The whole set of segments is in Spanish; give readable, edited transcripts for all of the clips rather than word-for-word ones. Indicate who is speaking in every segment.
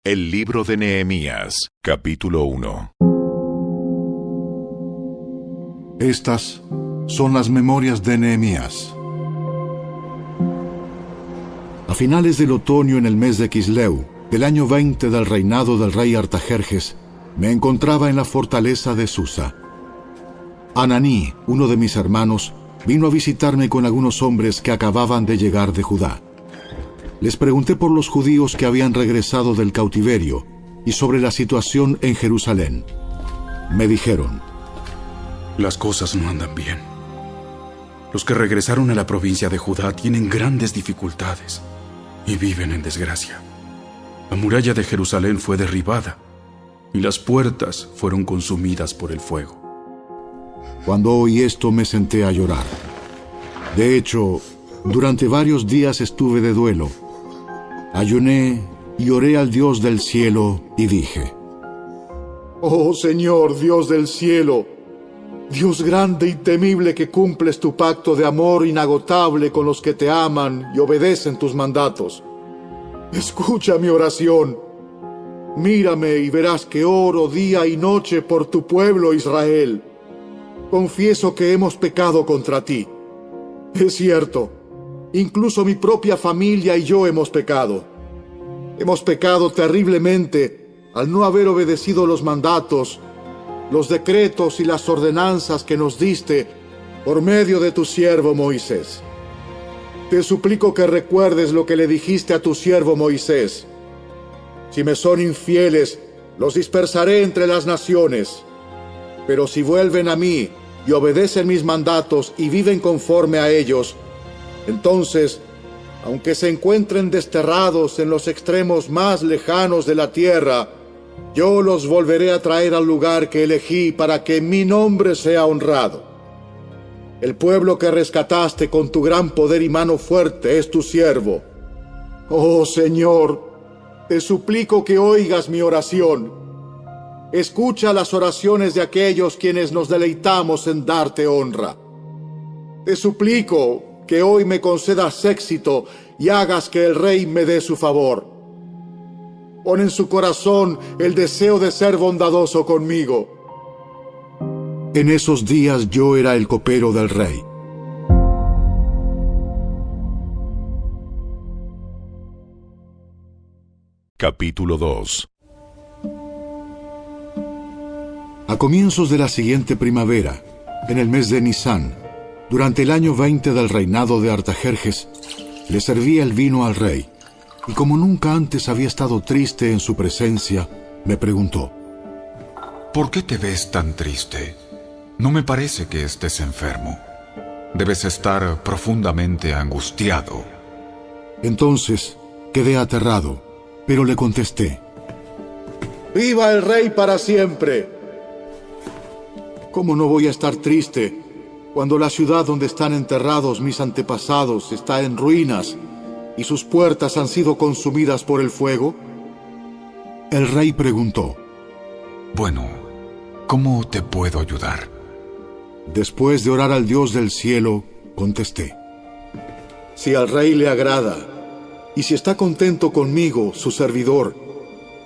Speaker 1: El libro de Nehemías, capítulo 1.
Speaker 2: Estas son las memorias de Nehemías. A finales del otoño, en el mes de Quisleu, del año 20 del reinado del rey Artajerjes, me encontraba en la fortaleza de Susa. Ananí, uno de mis hermanos, vino a visitarme con algunos hombres que acababan de llegar de Judá. Les pregunté por los judíos que habían regresado del cautiverio y sobre la situación en Jerusalén. Me dijeron:
Speaker 3: las cosas no andan bien. Los que regresaron a la provincia de Judá tienen grandes dificultades y viven en desgracia. La muralla de Jerusalén fue derribada y las puertas fueron consumidas por el fuego.
Speaker 2: Cuando oí esto me senté a llorar. De hecho, durante varios días estuve de duelo. Ayuné y oré al Dios del cielo y dije:
Speaker 4: Oh Señor, Dios del cielo, Dios grande y temible, que cumples tu pacto de amor inagotable con los que te aman y obedecen tus mandatos. Escucha mi oración. Mírame y verás que oro día y noche por tu pueblo Israel. Confieso que hemos pecado contra ti. Es cierto, incluso mi propia familia y yo hemos pecado. Hemos pecado terriblemente al no haber obedecido los mandatos, los decretos y las ordenanzas que nos diste por medio de tu siervo Moisés. Te suplico que recuerdes lo que le dijiste a tu siervo Moisés. Si me son infieles, los dispersaré entre las naciones. Pero si vuelven a mí y obedecen mis mandatos y viven conforme a ellos, entonces, aunque se encuentren desterrados en los extremos más lejanos de la tierra, yo los volveré a traer al lugar que elegí para que mi nombre sea honrado. El pueblo que rescataste con tu gran poder y mano fuerte es tu siervo. Oh Señor, te suplico que oigas mi oración. Escucha las oraciones de aquellos quienes nos deleitamos en darte honra. Te suplico que hoy me concedas éxito y hagas que el rey me dé su favor. Pon en su corazón el deseo de ser bondadoso conmigo.
Speaker 2: En esos días yo era el copero del rey.
Speaker 1: Capítulo 2.
Speaker 2: A comienzos de la siguiente primavera, en el mes de Nisán, durante el año 20 del reinado de Artajerjes, le servía el vino al rey, y como nunca antes había estado triste en su presencia, me preguntó:
Speaker 5: ¿por qué te ves tan triste? No me parece que estés enfermo. Debes estar profundamente angustiado.
Speaker 2: Entonces quedé aterrado, pero le contesté:
Speaker 4: ¡Viva el rey para siempre!
Speaker 2: ¿Cómo no voy a estar triste cuando la ciudad donde están enterrados mis antepasados está en ruinas y sus puertas han sido consumidas por el fuego? El rey preguntó:
Speaker 5: bueno, ¿cómo te puedo ayudar?
Speaker 2: Después de orar al Dios del cielo, contesté:
Speaker 4: si al rey le agrada, y si está contento conmigo, su servidor,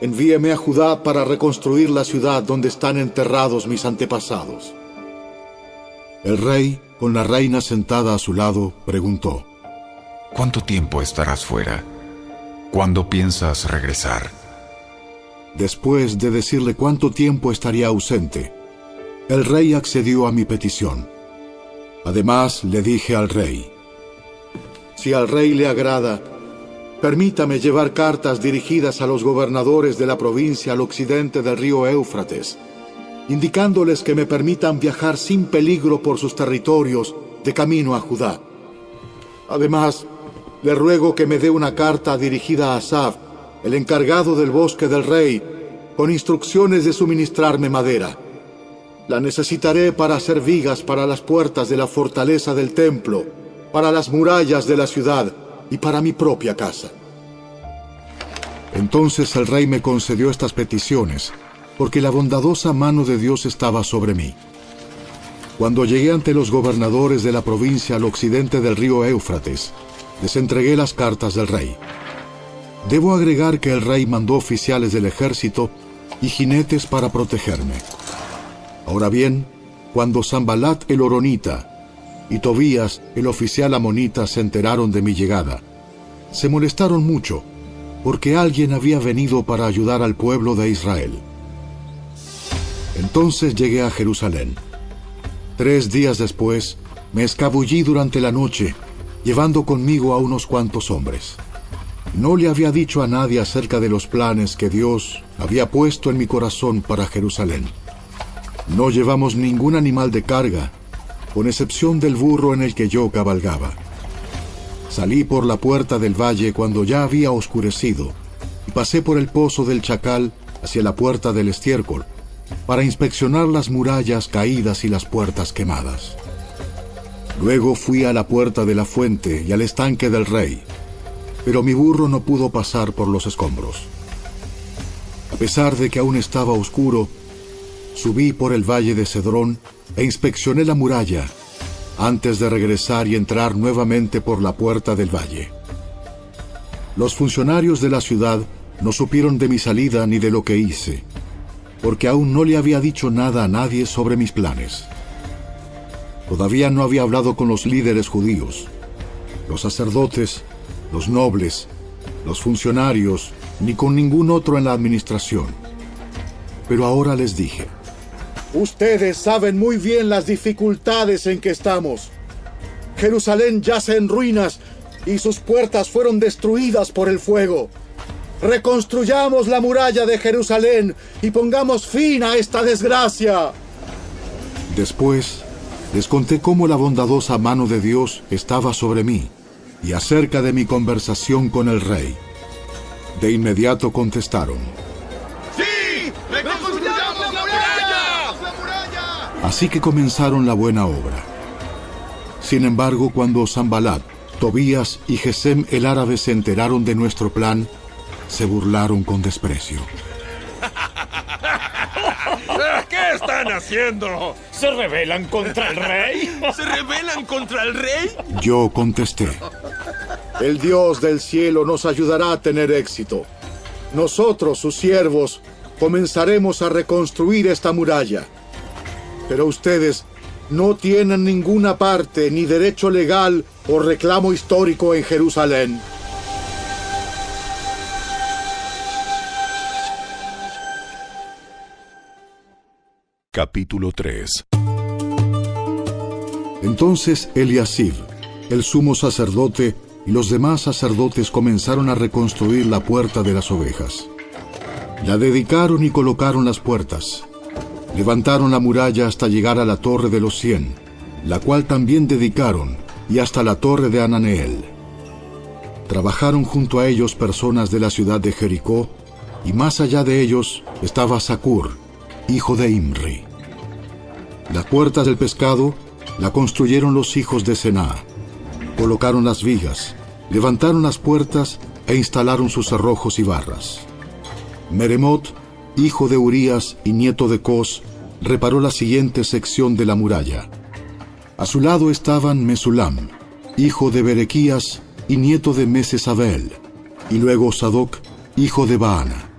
Speaker 4: envíeme a Judá para reconstruir la ciudad donde están enterrados mis antepasados.
Speaker 2: El rey, con la reina sentada a su lado, preguntó:
Speaker 5: ¿cuánto tiempo estarás fuera? ¿Cuándo piensas regresar?
Speaker 2: Después de decirle cuánto tiempo estaría ausente, el rey accedió a mi petición. Además, le dije al rey:
Speaker 4: si al rey le agrada, permítame llevar cartas dirigidas a los gobernadores de la provincia al occidente del río Éufrates, indicándoles que me permitan viajar sin peligro por sus territorios de camino a Judá. Además, le ruego que me dé una carta dirigida a Asaf, el encargado del bosque del rey, con instrucciones de suministrarme madera. La necesitaré para hacer vigas para las puertas de la fortaleza del templo, para las murallas de la ciudad y para mi propia casa.
Speaker 2: Entonces el rey me concedió estas peticiones, porque la bondadosa mano de Dios estaba sobre mí. Cuando llegué ante los gobernadores de la provincia al occidente del río Éufrates, les entregué las cartas del rey. Debo agregar que el rey mandó oficiales del ejército y jinetes para protegerme. Ahora bien, cuando Sanbalat el horonita y Tobías el oficial amonita se enteraron de mi llegada, se molestaron mucho, porque alguien había venido para ayudar al pueblo de Israel. Entonces llegué a Jerusalén. 3 días después, me escabullí durante la noche, llevando conmigo a unos cuantos hombres. No le había dicho a nadie acerca de los planes que Dios había puesto en mi corazón para Jerusalén. No llevamos ningún animal de carga, con excepción del burro en el que yo cabalgaba. Salí por la puerta del valle cuando ya había oscurecido, y pasé por el pozo del Chacal hacia la puerta del estiércol, para inspeccionar las murallas caídas y las puertas quemadas. Luego fui a la puerta de la fuente y al estanque del rey, pero mi burro no pudo pasar por los escombros. A pesar de que aún estaba oscuro, subí por el valle de Cedrón e inspeccioné la muralla, antes de regresar y entrar nuevamente por la puerta del valle. Los funcionarios de la ciudad no supieron de mi salida ni de lo que hice, porque aún no le había dicho nada a nadie sobre mis planes. Todavía no había hablado con los líderes judíos, los sacerdotes, los nobles, los funcionarios, ni con ningún otro en la administración. Pero ahora les dije:
Speaker 4: ustedes saben muy bien las dificultades en que estamos. Jerusalén yace en ruinas y sus puertas fueron destruidas por el fuego. Reconstruyamos la muralla de Jerusalén y pongamos fin a esta desgracia.
Speaker 2: Después les conté cómo la bondadosa mano de Dios estaba sobre mí y acerca de mi conversación con el rey. De inmediato contestaron:
Speaker 6: ¡Sí! ¡Reconstruyamos la muralla!
Speaker 2: Así que comenzaron la buena obra. Sin embargo, cuando Sanbalat, Tobías y Gesem el árabe se enteraron de nuestro plan, se burlaron con desprecio.
Speaker 6: ¿Qué están haciendo?
Speaker 7: ¿Se rebelan contra el rey?
Speaker 6: ¿Se rebelan contra el rey?
Speaker 2: Yo contesté:
Speaker 4: El Dios del cielo nos ayudará a tener éxito. Nosotros, sus siervos, comenzaremos a reconstruir esta muralla. Pero ustedes no tienen ninguna parte, ni derecho legal o reclamo histórico en Jerusalén.
Speaker 1: Capítulo 3.
Speaker 2: Entonces Eliasib, el sumo sacerdote, y los demás sacerdotes comenzaron a reconstruir la puerta de las ovejas. La dedicaron y colocaron las puertas. Levantaron la muralla hasta llegar a la torre de los 100, la cual también dedicaron, y hasta la torre de Ananeel. Trabajaron junto a ellos personas de la ciudad de Jericó, y más allá de ellos estaba Zacur, hijo de Imri. Las puertas del pescado la construyeron los hijos de Sená. Colocaron las vigas, levantaron las puertas e instalaron sus cerrojos y barras. Meremot, hijo de Urías y nieto de Cos, reparó la siguiente sección de la muralla. A su lado estaban Mesulam, hijo de Berequías y nieto de Mesesabel, y luego Sadoc, hijo de Baana.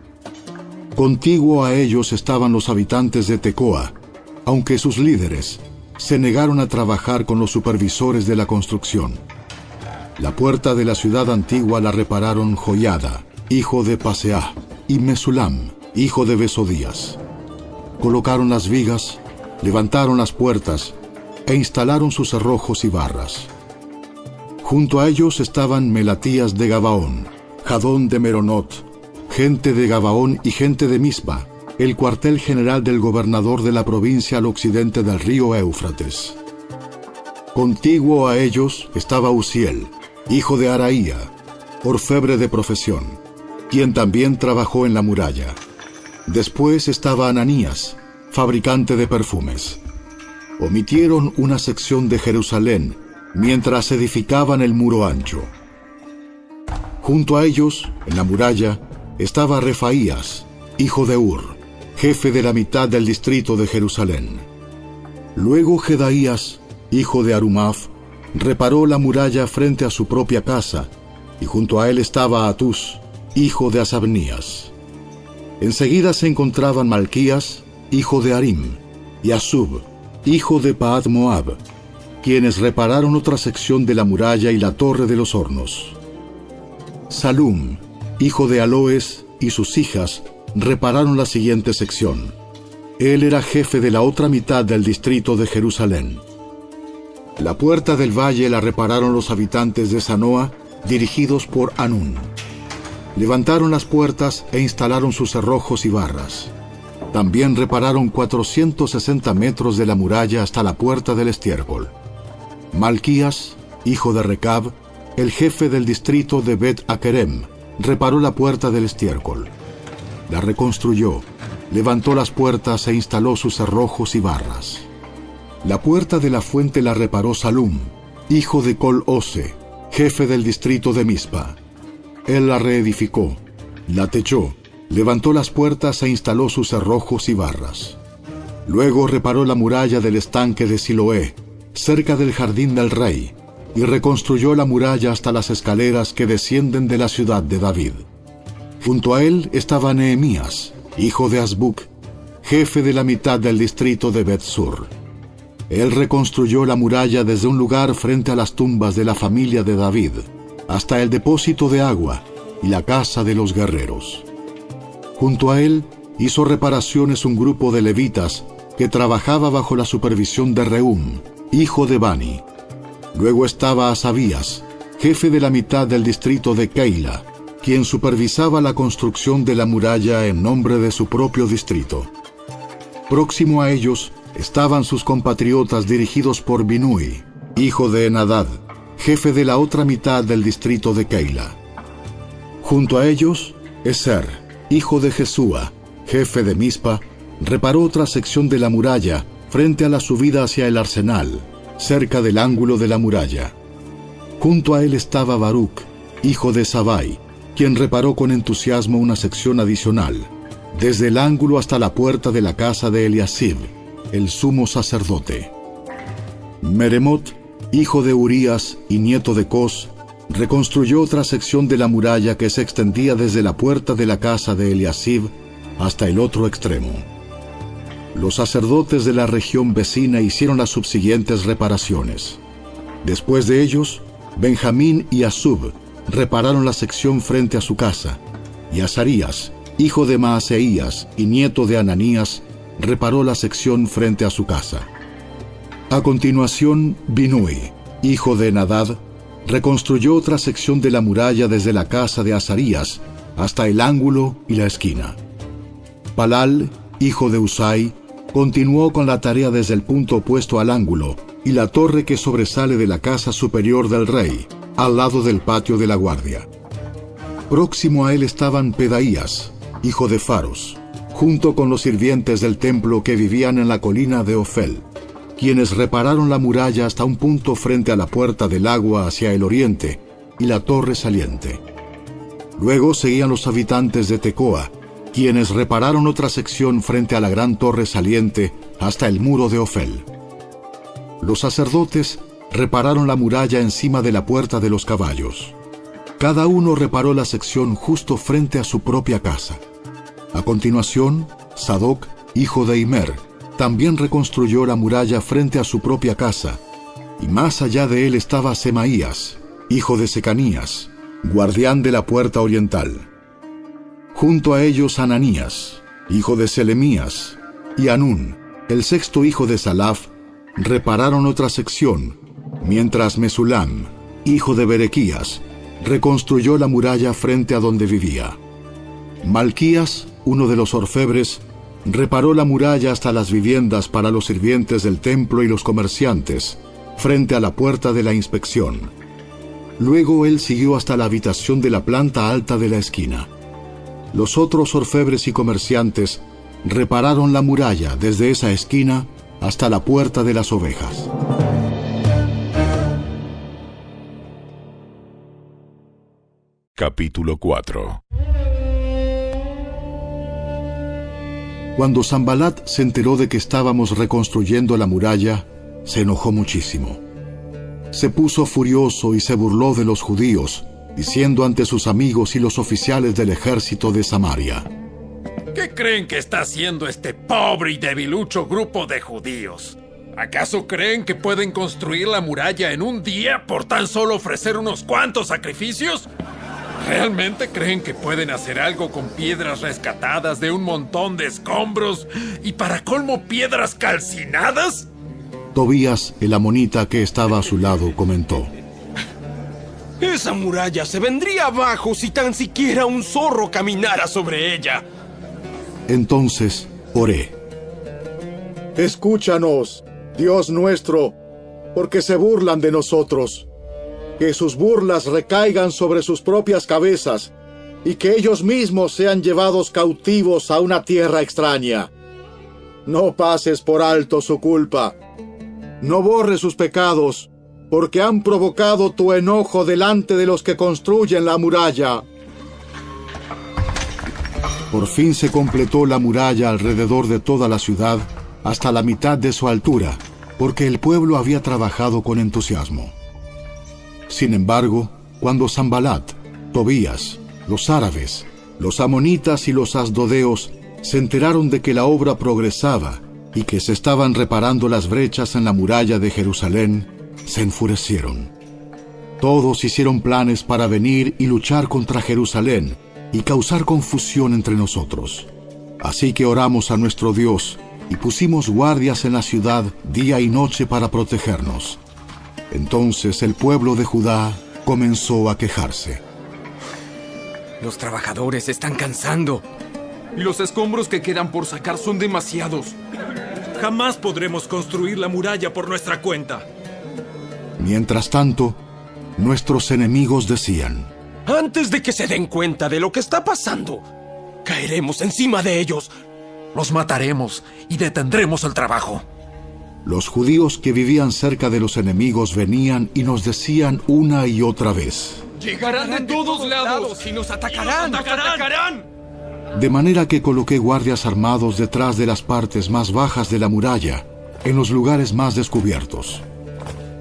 Speaker 2: Contiguo a ellos estaban los habitantes de Tecoa, aunque sus líderes se negaron a trabajar con los supervisores de la construcción. La puerta de la ciudad antigua la repararon Joiada, hijo de Paseah, y Mesulam, hijo de Besodías. Colocaron las vigas, levantaron las puertas e instalaron sus cerrojos y barras. Junto a ellos estaban Melatías de Gabaón, Jadón de Meronot, gente de Gabaón y gente de Mispa, el cuartel general del gobernador de la provincia al occidente del río Éufrates. Contiguo a ellos estaba Uziel, hijo de Araía, orfebre de profesión, quien también trabajó en la muralla. Después estaba Ananías, fabricante de perfumes. Omitieron una sección de Jerusalén mientras edificaban el muro ancho. Junto a ellos, en la muralla, estaba Refaías, hijo de Ur, jefe de la mitad del distrito de Jerusalén. Luego Jedaías, hijo de Arumaf, reparó la muralla frente a su propia casa, y junto a él estaba Atús, hijo de Asabnías. Enseguida se encontraban Malquías, hijo de Harim, y Asub, hijo de Pahat Moab, quienes repararon otra sección de la muralla y la torre de los hornos. Salum, hijo de Aloes, y sus hijas repararon la siguiente sección. Él era jefe de la otra mitad del distrito de Jerusalén. La puerta del valle la repararon los habitantes de Sanoa, dirigidos por Anún. Levantaron las puertas e instalaron sus cerrojos y barras. También repararon 460 metros de la muralla hasta la puerta del estiércol. Malquías, hijo de Recab, el jefe del distrito de Bet-Akerem, reparó la puerta del estiércol. La reconstruyó, levantó las puertas e instaló sus cerrojos y barras. La puerta de la fuente la reparó Salum, hijo de Col-Ose, jefe del distrito de Mispa. Él la reedificó, la techó, levantó las puertas e instaló sus cerrojos y barras. Luego reparó la muralla del estanque de Siloé, cerca del jardín del rey, y reconstruyó la muralla hasta las escaleras que descienden de la ciudad de David. Junto a él estaba Nehemías, hijo de Azbuc, jefe de la mitad del distrito de Bet-Sur. Él reconstruyó la muralla desde un lugar frente a las tumbas de la familia de David, hasta el depósito de agua y la casa de los guerreros. Junto a él hizo reparaciones un grupo de levitas que trabajaba bajo la supervisión de Rehum, hijo de Bani. Luego estaba Asabías, jefe de la mitad del distrito de Keila, quien supervisaba la construcción de la muralla en nombre de su propio distrito. Próximo a ellos estaban sus compatriotas dirigidos por Binui, hijo de Enadad, jefe de la otra mitad del distrito de Keila. Junto a ellos, Eser, hijo de Jesúa, jefe de Mispa, reparó otra sección de la muralla frente a la subida hacia el arsenal, cerca del ángulo de la muralla. Junto a él estaba Baruc, hijo de Sabai, quien reparó con entusiasmo una sección adicional, desde el ángulo hasta la puerta de la casa de Eliasib, el sumo sacerdote. Meremot, hijo de Urías y nieto de Cos, reconstruyó otra sección de la muralla que se extendía desde la puerta de la casa de Eliasib hasta el otro extremo. Los sacerdotes de la región vecina hicieron las subsiguientes reparaciones. Después de ellos, Benjamín y Asub repararon la sección frente a su casa, y Azarías, hijo de Maaseías y nieto de Ananías, reparó la sección frente a su casa. A continuación, Binui, hijo de Enadad, reconstruyó otra sección de la muralla desde la casa de Azarías hasta el ángulo y la esquina. Palal, hijo de Usai, continuó con la tarea desde el punto opuesto al ángulo y la torre que sobresale de la casa superior del rey, al lado del patio de la guardia. Próximo a él estaban Pedaías, hijo de Faros, junto con los sirvientes del templo que vivían en la colina de Ofel, quienes repararon la muralla hasta un punto frente a la puerta del agua hacia el oriente y la torre saliente. Luego seguían los habitantes de Tecoa, quienes repararon otra sección frente a la gran torre saliente hasta el muro de Ofel. Los sacerdotes repararon la muralla encima de la puerta de los caballos. Cada uno reparó la sección justo frente a su propia casa. A continuación, Sadoc, hijo de Imer, también reconstruyó la muralla frente a su propia casa, y más allá de él estaba Semaías, hijo de Secanías, guardián de la puerta oriental. Junto a ellos Ananías, hijo de Selemías, y Anún, el sexto hijo de Salaf, repararon otra sección, mientras Mesulam, hijo de Berequías, reconstruyó la muralla frente a donde vivía. Malquías, uno de los orfebres, reparó la muralla hasta las viviendas para los sirvientes del templo y los comerciantes, frente a la puerta de la inspección. Luego él siguió hasta la habitación de la planta alta de la esquina. Los otros orfebres y comerciantes repararon la muralla desde esa esquina hasta la puerta de las ovejas.
Speaker 1: Capítulo 4.
Speaker 2: Cuando Sanbalat se enteró de que estábamos reconstruyendo la muralla, se enojó muchísimo. Se puso furioso y se burló de los judíos, diciendo ante sus amigos y los oficiales del ejército de Samaria:
Speaker 6: ¿Qué creen que está haciendo este pobre y debilucho grupo de judíos? ¿Acaso creen que pueden construir la muralla en un día por tan solo ofrecer unos cuantos sacrificios? ¿Realmente creen que pueden hacer algo con piedras rescatadas de un montón de escombros y para colmo piedras calcinadas?
Speaker 2: Tobías, el amonita que estaba a su lado, comentó:
Speaker 8: Esa muralla se vendría abajo si tan siquiera un zorro caminara sobre ella.
Speaker 2: Entonces oré:
Speaker 4: Escúchanos, Dios nuestro, porque se burlan de nosotros. Que sus burlas recaigan sobre sus propias cabezas y que ellos mismos sean llevados cautivos a una tierra extraña. No pases por alto su culpa. No borres sus pecados, porque han provocado tu enojo delante de los que construyen la muralla.
Speaker 2: Por fin se completó la muralla alrededor de toda la ciudad hasta la mitad de su altura, porque el pueblo había trabajado con entusiasmo. Sin embargo, cuando Sanbalat, Tobías, los árabes, los amonitas y los asdodeos se enteraron de que la obra progresaba y que se estaban reparando las brechas en la muralla de Jerusalén, se enfurecieron. Todos hicieron planes para venir y luchar contra Jerusalén y causar confusión entre nosotros. Así que oramos a nuestro Dios y pusimos guardias en la ciudad día y noche para protegernos. Entonces el pueblo de Judá comenzó a quejarse.
Speaker 8: Los trabajadores se están cansando. Y los escombros que quedan por sacar son demasiados.
Speaker 6: Jamás podremos construir la muralla por nuestra cuenta.
Speaker 2: Mientras tanto, nuestros enemigos decían:
Speaker 8: Antes de que se den cuenta de lo que está pasando, caeremos encima de ellos.
Speaker 6: Los mataremos y detendremos el trabajo.
Speaker 2: Los judíos que vivían cerca de los enemigos venían y nos decían una y otra vez:
Speaker 8: Llegarán de todos lados y nos atacarán.
Speaker 2: De manera que coloqué guardias armados detrás de las partes más bajas de la muralla, en los lugares más descubiertos.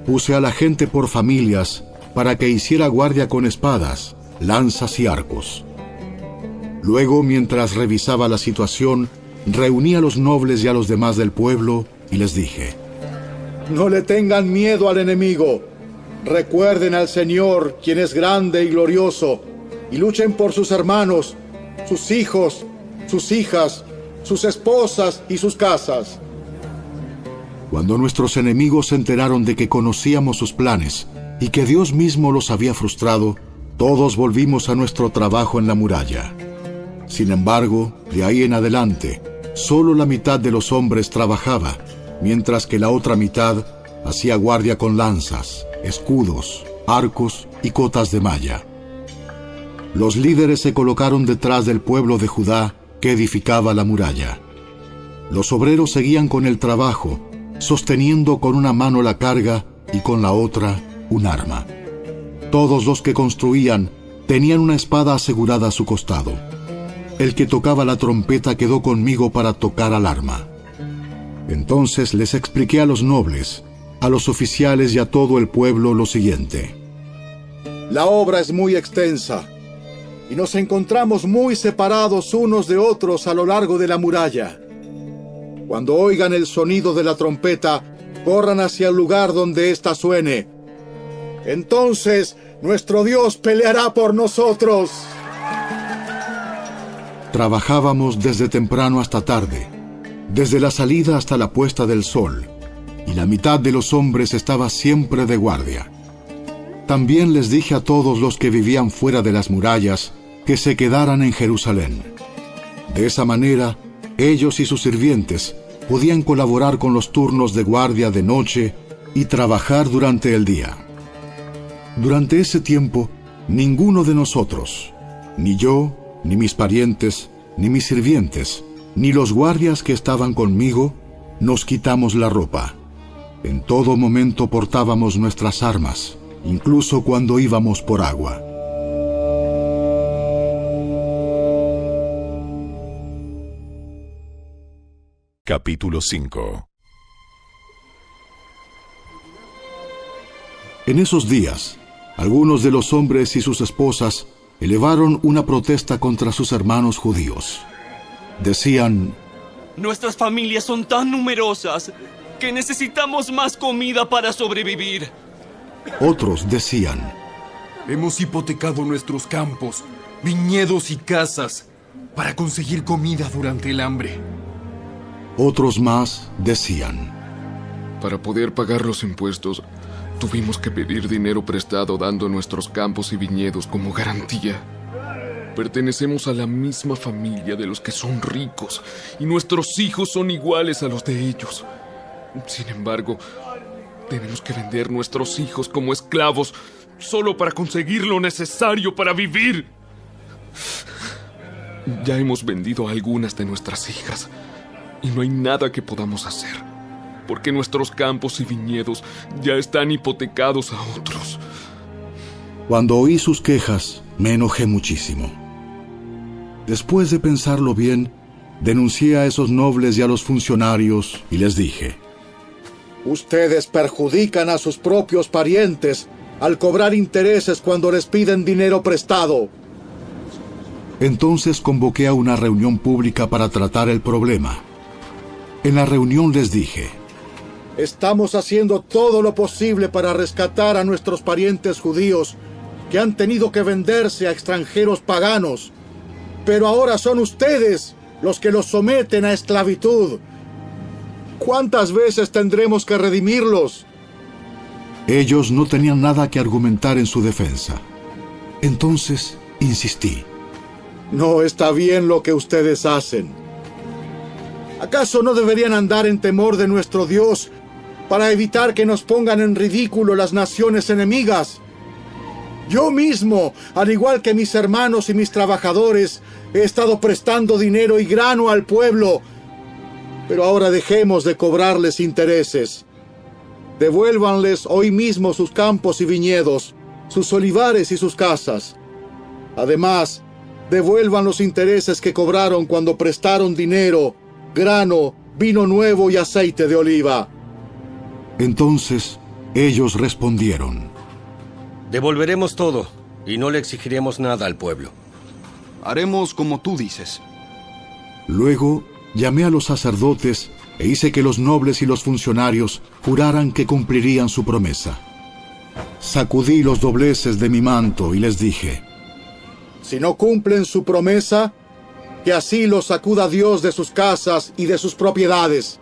Speaker 2: Puse a la gente por familias para que hiciera guardia con espadas, lanzas y arcos. Luego, mientras revisaba la situación, reuní a los nobles y a los demás del pueblo y les dije:
Speaker 4: No le tengan miedo al enemigo. Recuerden al Señor, quien es grande y glorioso, y luchen por sus hermanos, sus hijos, sus hijas, sus esposas y sus casas.
Speaker 2: Cuando nuestros enemigos se enteraron de que conocíamos sus planes y que Dios mismo los había frustrado, todos volvimos a nuestro trabajo en la muralla. Sin embargo, de ahí en adelante, solo la mitad de los hombres trabajaba, mientras que la otra mitad hacía guardia con lanzas, escudos, arcos y cotas de malla. Los líderes se colocaron detrás del pueblo de Judá que edificaba la muralla. Los obreros seguían con el trabajo, sosteniendo con una mano la carga y con la otra un arma. Todos los que construían tenían una espada asegurada a su costado. El que tocaba la trompeta quedó conmigo para tocar al arma. Entonces les expliqué a los nobles, a los oficiales y a todo el pueblo lo siguiente:
Speaker 4: La obra es muy extensa y nos encontramos muy separados unos de otros a lo largo de la muralla. Cuando oigan el sonido de la trompeta, corran hacia el lugar donde ésta suene. Entonces nuestro Dios peleará por nosotros.
Speaker 2: Trabajábamos desde temprano hasta tarde, desde la salida hasta la puesta del sol, y la mitad de los hombres estaba siempre de guardia. También les dije a todos los que vivían fuera de las murallas que se quedaran en Jerusalén. De esa manera, ellos y sus sirvientes podían colaborar con los turnos de guardia de noche y trabajar durante el día. Durante ese tiempo, ninguno de nosotros, ni yo, ni mis parientes, ni mis sirvientes, ni los guardias que estaban conmigo, nos quitamos la ropa. En todo momento portábamos nuestras armas, incluso cuando íbamos por agua.
Speaker 1: Capítulo 5.
Speaker 2: En esos días, Algunos de los hombres y sus esposas elevaron una protesta contra sus hermanos judíos. Decían:
Speaker 9: nuestras familias son tan numerosas que necesitamos más comida para sobrevivir.
Speaker 2: Otros decían:
Speaker 8: hemos hipotecado nuestros campos, viñedos y casas para conseguir comida durante el hambre.
Speaker 2: Otros más decían:
Speaker 10: para poder pagar los impuestos, tuvimos que pedir dinero prestado dando nuestros campos y viñedos como garantía. Pertenecemos a la misma familia de los que son ricos y nuestros hijos son iguales a los de ellos. Sin embargo, tenemos que vender nuestros hijos como esclavos solo para conseguir lo necesario para vivir. Ya hemos vendido a algunas de nuestras hijas y no hay nada que podamos hacer, porque nuestros campos y viñedos ya están hipotecados a otros.
Speaker 2: Cuando oí sus quejas, me enojé muchísimo. Después de pensarlo bien, denuncié a esos nobles y a los funcionarios y les dije:
Speaker 4: ustedes perjudican a sus propios parientes al cobrar intereses cuando les piden dinero prestado.
Speaker 2: Entonces convoqué a una reunión pública para tratar el problema. En la reunión les dije:
Speaker 4: estamos haciendo todo lo posible para rescatar a nuestros parientes judíos que han tenido que venderse a extranjeros paganos. Pero ahora son ustedes los que los someten a esclavitud. ¿Cuántas veces tendremos que redimirlos?
Speaker 2: Ellos no tenían nada que argumentar en su defensa. Entonces insistí:
Speaker 4: no está bien lo que ustedes hacen. ¿Acaso no deberían andar en temor de nuestro Dios para evitar que nos pongan en ridículo las naciones enemigas? Yo mismo, al igual que mis hermanos y mis trabajadores, he estado prestando dinero y grano al pueblo, pero ahora dejemos de cobrarles intereses. Devuélvanles hoy mismo sus campos y viñedos, sus olivares y sus casas. Además, devuelvan los intereses que cobraron cuando prestaron dinero, grano, vino nuevo y aceite de oliva.
Speaker 2: Entonces ellos respondieron:
Speaker 11: devolveremos todo y no le exigiremos nada al pueblo.
Speaker 8: Haremos como tú dices.
Speaker 2: Luego llamé a los sacerdotes e hice que los nobles y los funcionarios juraran que cumplirían su promesa. Sacudí los dobleces de mi manto y les dije:
Speaker 4: si no cumplen su promesa, que así los sacuda Dios de sus casas y de sus propiedades.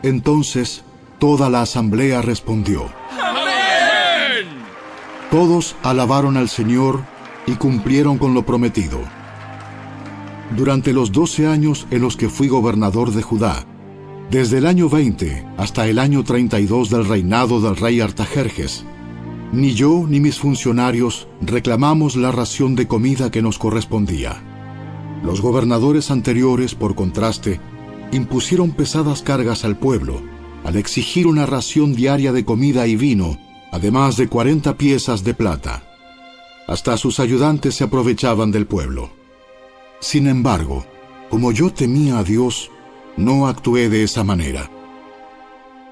Speaker 2: Entonces toda la asamblea respondió:
Speaker 9: ¡Amén!
Speaker 2: Todos alabaron al Señor y cumplieron con lo prometido. Durante los 12 años en los que fui gobernador de Judá, desde el año 20 hasta el año 32 del reinado del rey Artajerjes, ni yo ni mis funcionarios reclamamos la ración de comida que nos correspondía. Los gobernadores anteriores, por contraste, impusieron pesadas cargas al pueblo, al exigir una ración diaria de comida y vino, además de 40 piezas de plata. Hasta sus ayudantes se aprovechaban del pueblo. Sin embargo, como yo temía a Dios, no actué de esa manera.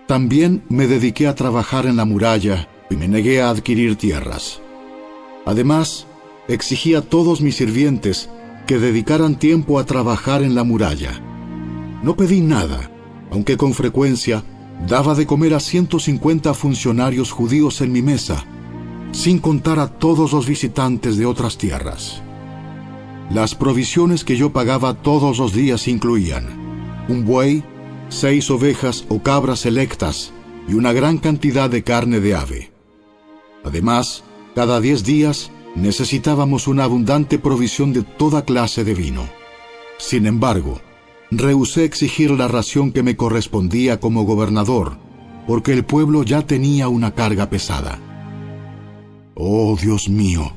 Speaker 2: También me dediqué a trabajar en la muralla y me negué a adquirir tierras. Además, exigí a todos mis sirvientes que dedicaran tiempo a trabajar en la muralla. No pedí nada, aunque con frecuencia daba de comer a 150 funcionarios judíos en mi mesa, sin contar a todos los visitantes de otras tierras. Las provisiones que yo pagaba todos los días incluían un buey, 6 ovejas o cabras selectas y una gran cantidad de carne de ave. Además, cada 10 días necesitábamos una abundante provisión de toda clase de vino. Sin embargo, rehusé exigir la ración que me correspondía como gobernador, porque el pueblo ya tenía una carga pesada. Oh Dios mío,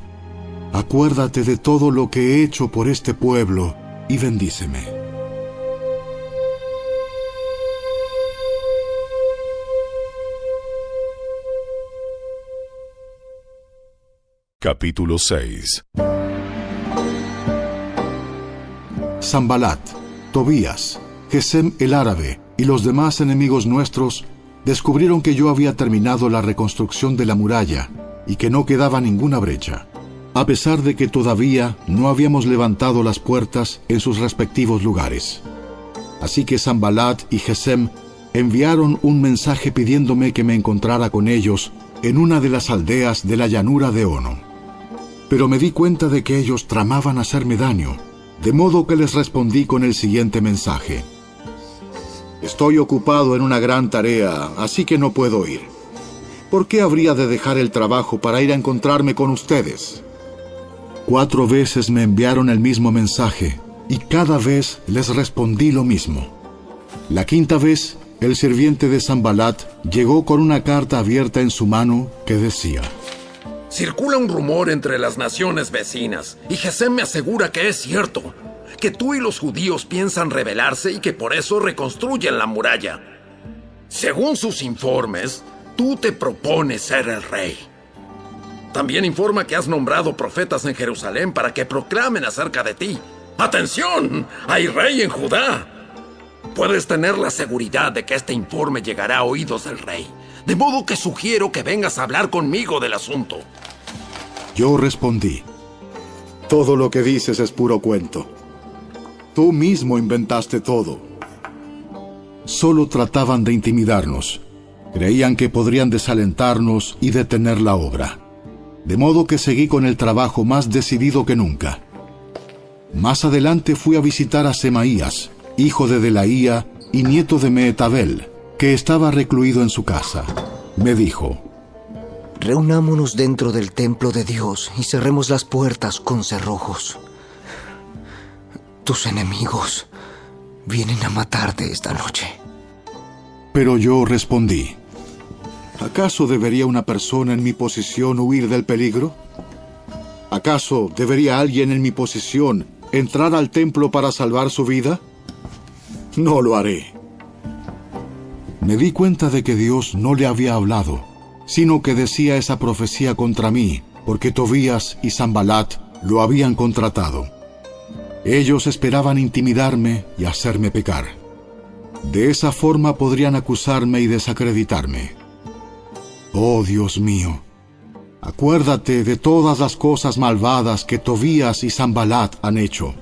Speaker 2: acuérdate de todo lo que he hecho por este pueblo y bendíceme.
Speaker 1: Capítulo 6.
Speaker 2: Sanbalat, Tobías, Gesem el árabe y los demás enemigos nuestros descubrieron que yo había terminado la reconstrucción de la muralla y que no quedaba ninguna brecha, a pesar de que todavía no habíamos levantado las puertas en sus respectivos lugares. Así que Sanbalat y Gesem enviaron un mensaje pidiéndome que me encontrara con ellos en una de las aldeas de la llanura de Ono. Pero me di cuenta de que ellos tramaban hacerme daño, de modo que les respondí con el siguiente mensaje: estoy ocupado en una gran tarea, así que no puedo ir. ¿Por qué habría de dejar el trabajo para ir a encontrarme con ustedes? 4 veces me enviaron el mismo mensaje, y cada vez les respondí lo mismo. La 5ª vez, el sirviente de Sanbalat llegó con una carta abierta en su mano que decía:
Speaker 6: circula un rumor entre las naciones vecinas, y Gesem me asegura que es cierto, que tú y los judíos piensan rebelarse y que por eso reconstruyen la muralla. Según sus informes, tú te propones ser el rey. También informa que has nombrado profetas en Jerusalén para que proclamen acerca de ti: ¡atención! ¡Hay rey en Judá! Puedes tener la seguridad de que este informe llegará a oídos del rey, de modo que sugiero que vengas a hablar conmigo del asunto.
Speaker 2: Yo respondí:
Speaker 4: todo lo que dices es puro cuento. Tú mismo inventaste todo.
Speaker 2: Solo trataban de intimidarnos. Creían que podrían desalentarnos y detener la obra. De modo que seguí con el trabajo más decidido que nunca. Más adelante fui a visitar a Semaías, hijo de Delaía y nieto de Mehetabel, que estaba recluido en su casa. Me dijo:
Speaker 12: reunámonos dentro del templo de Dios y cerremos las puertas con cerrojos. Tus enemigos vienen a matarte esta noche.
Speaker 2: Pero yo respondí: ¿acaso debería una persona en mi posición huir del peligro? ¿Acaso debería alguien en mi posición entrar al templo para salvar su vida? No lo haré. Me di cuenta de que Dios no le había hablado, sino que decía esa profecía contra mí, porque Tobías y Sanbalat lo habían contratado. Ellos esperaban intimidarme y hacerme pecar. De esa forma podrían acusarme y desacreditarme. Oh Dios mío, acuérdate de todas las cosas malvadas que Tobías y Sanbalat han hecho,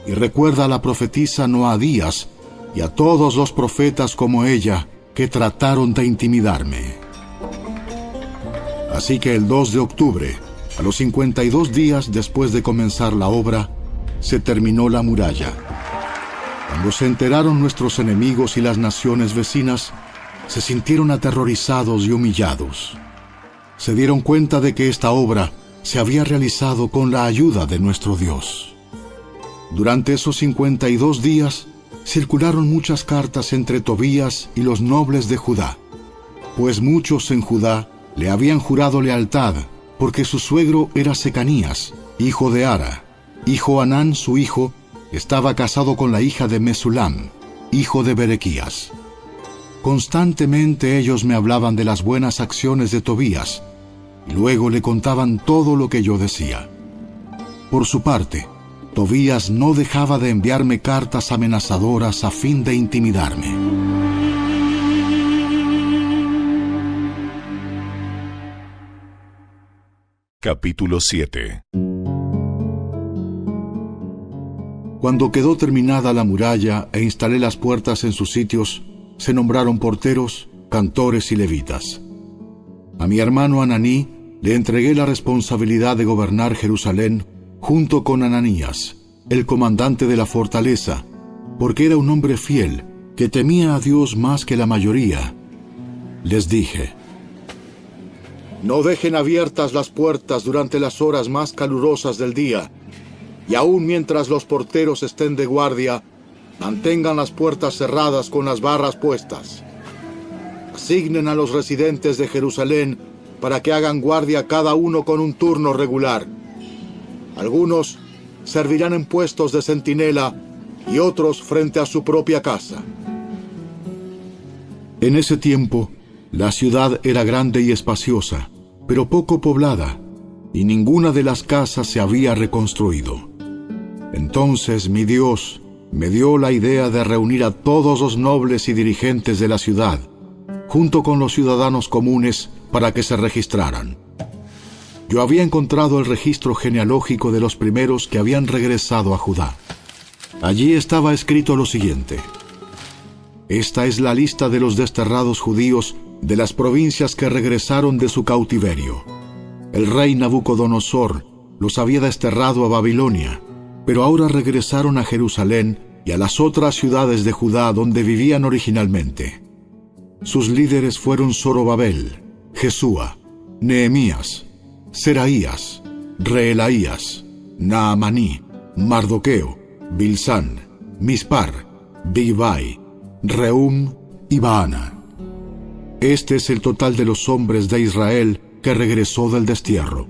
Speaker 2: y recuerda a la profetisa Noadías y a todos los profetas como ella que trataron de intimidarme. Así que el 2 de octubre, a los 52 días después de comenzar la obra, se terminó la muralla. Cuando se enteraron nuestros enemigos y las naciones vecinas, se sintieron aterrorizados y humillados. Se dieron cuenta de que esta obra se había realizado con la ayuda de nuestro Dios. Durante esos 52 días, circularon muchas cartas entre Tobías y los nobles de Judá, pues muchos en Judá le habían jurado lealtad, porque su suegro era Secanías, hijo de Ara, y Johanán, su hijo, estaba casado con la hija de Mesulam, hijo de Berequías. Constantemente ellos me hablaban de las buenas acciones de Tobías, y luego le contaban todo lo que yo decía. Por su parte, Tobías no dejaba de enviarme cartas amenazadoras a fin de intimidarme.
Speaker 1: Capítulo 7.
Speaker 2: Cuando quedó terminada la muralla e instalé las puertas en sus sitios, se nombraron porteros, cantores y levitas. A mi hermano Ananí le entregué la responsabilidad de gobernar Jerusalén junto con Ananías, el comandante de la fortaleza, porque era un hombre fiel que temía a Dios más que la mayoría. Les dije:
Speaker 4: no dejen abiertas las puertas durante las horas más calurosas del día, y aún mientras los porteros estén de guardia, mantengan las puertas cerradas con las barras puestas. Asignen a los residentes de Jerusalén para que hagan guardia cada uno con un turno regular. Algunos servirán en puestos de centinela y otros frente a su propia casa.
Speaker 2: En ese tiempo, la ciudad era grande y espaciosa, pero poco poblada, y ninguna de las casas se había reconstruido. Entonces mi Dios me dio la idea de reunir a todos los nobles y dirigentes de la ciudad, junto con los ciudadanos comunes, para que se registraran. yo había encontrado el registro genealógico de los primeros que habían regresado a Judá. Allí estaba escrito lo siguiente: esta es la lista de los desterrados judíos de las provincias que regresaron de su cautiverio. El rey Nabucodonosor los había desterrado a Babilonia, pero ahora regresaron a Jerusalén y a las otras ciudades de Judá donde vivían originalmente. Sus líderes fueron Zorobabel, Jesúa, Nehemías, Seraías, Reelaías, Naamaní, Mardoqueo, Bilsán, Mispar, Bigvai, Rehum y Baana. Este es el total de los hombres de Israel que regresó del destierro.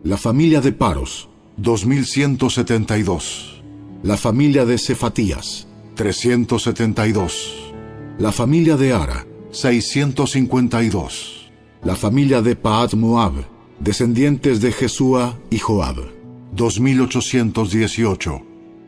Speaker 2: La familia de Paros, 2172. La familia de Cefatías, 372. La familia de Ara, 652. La familia de Pahat Moab, descendientes de Jesúa y Joab, 2818.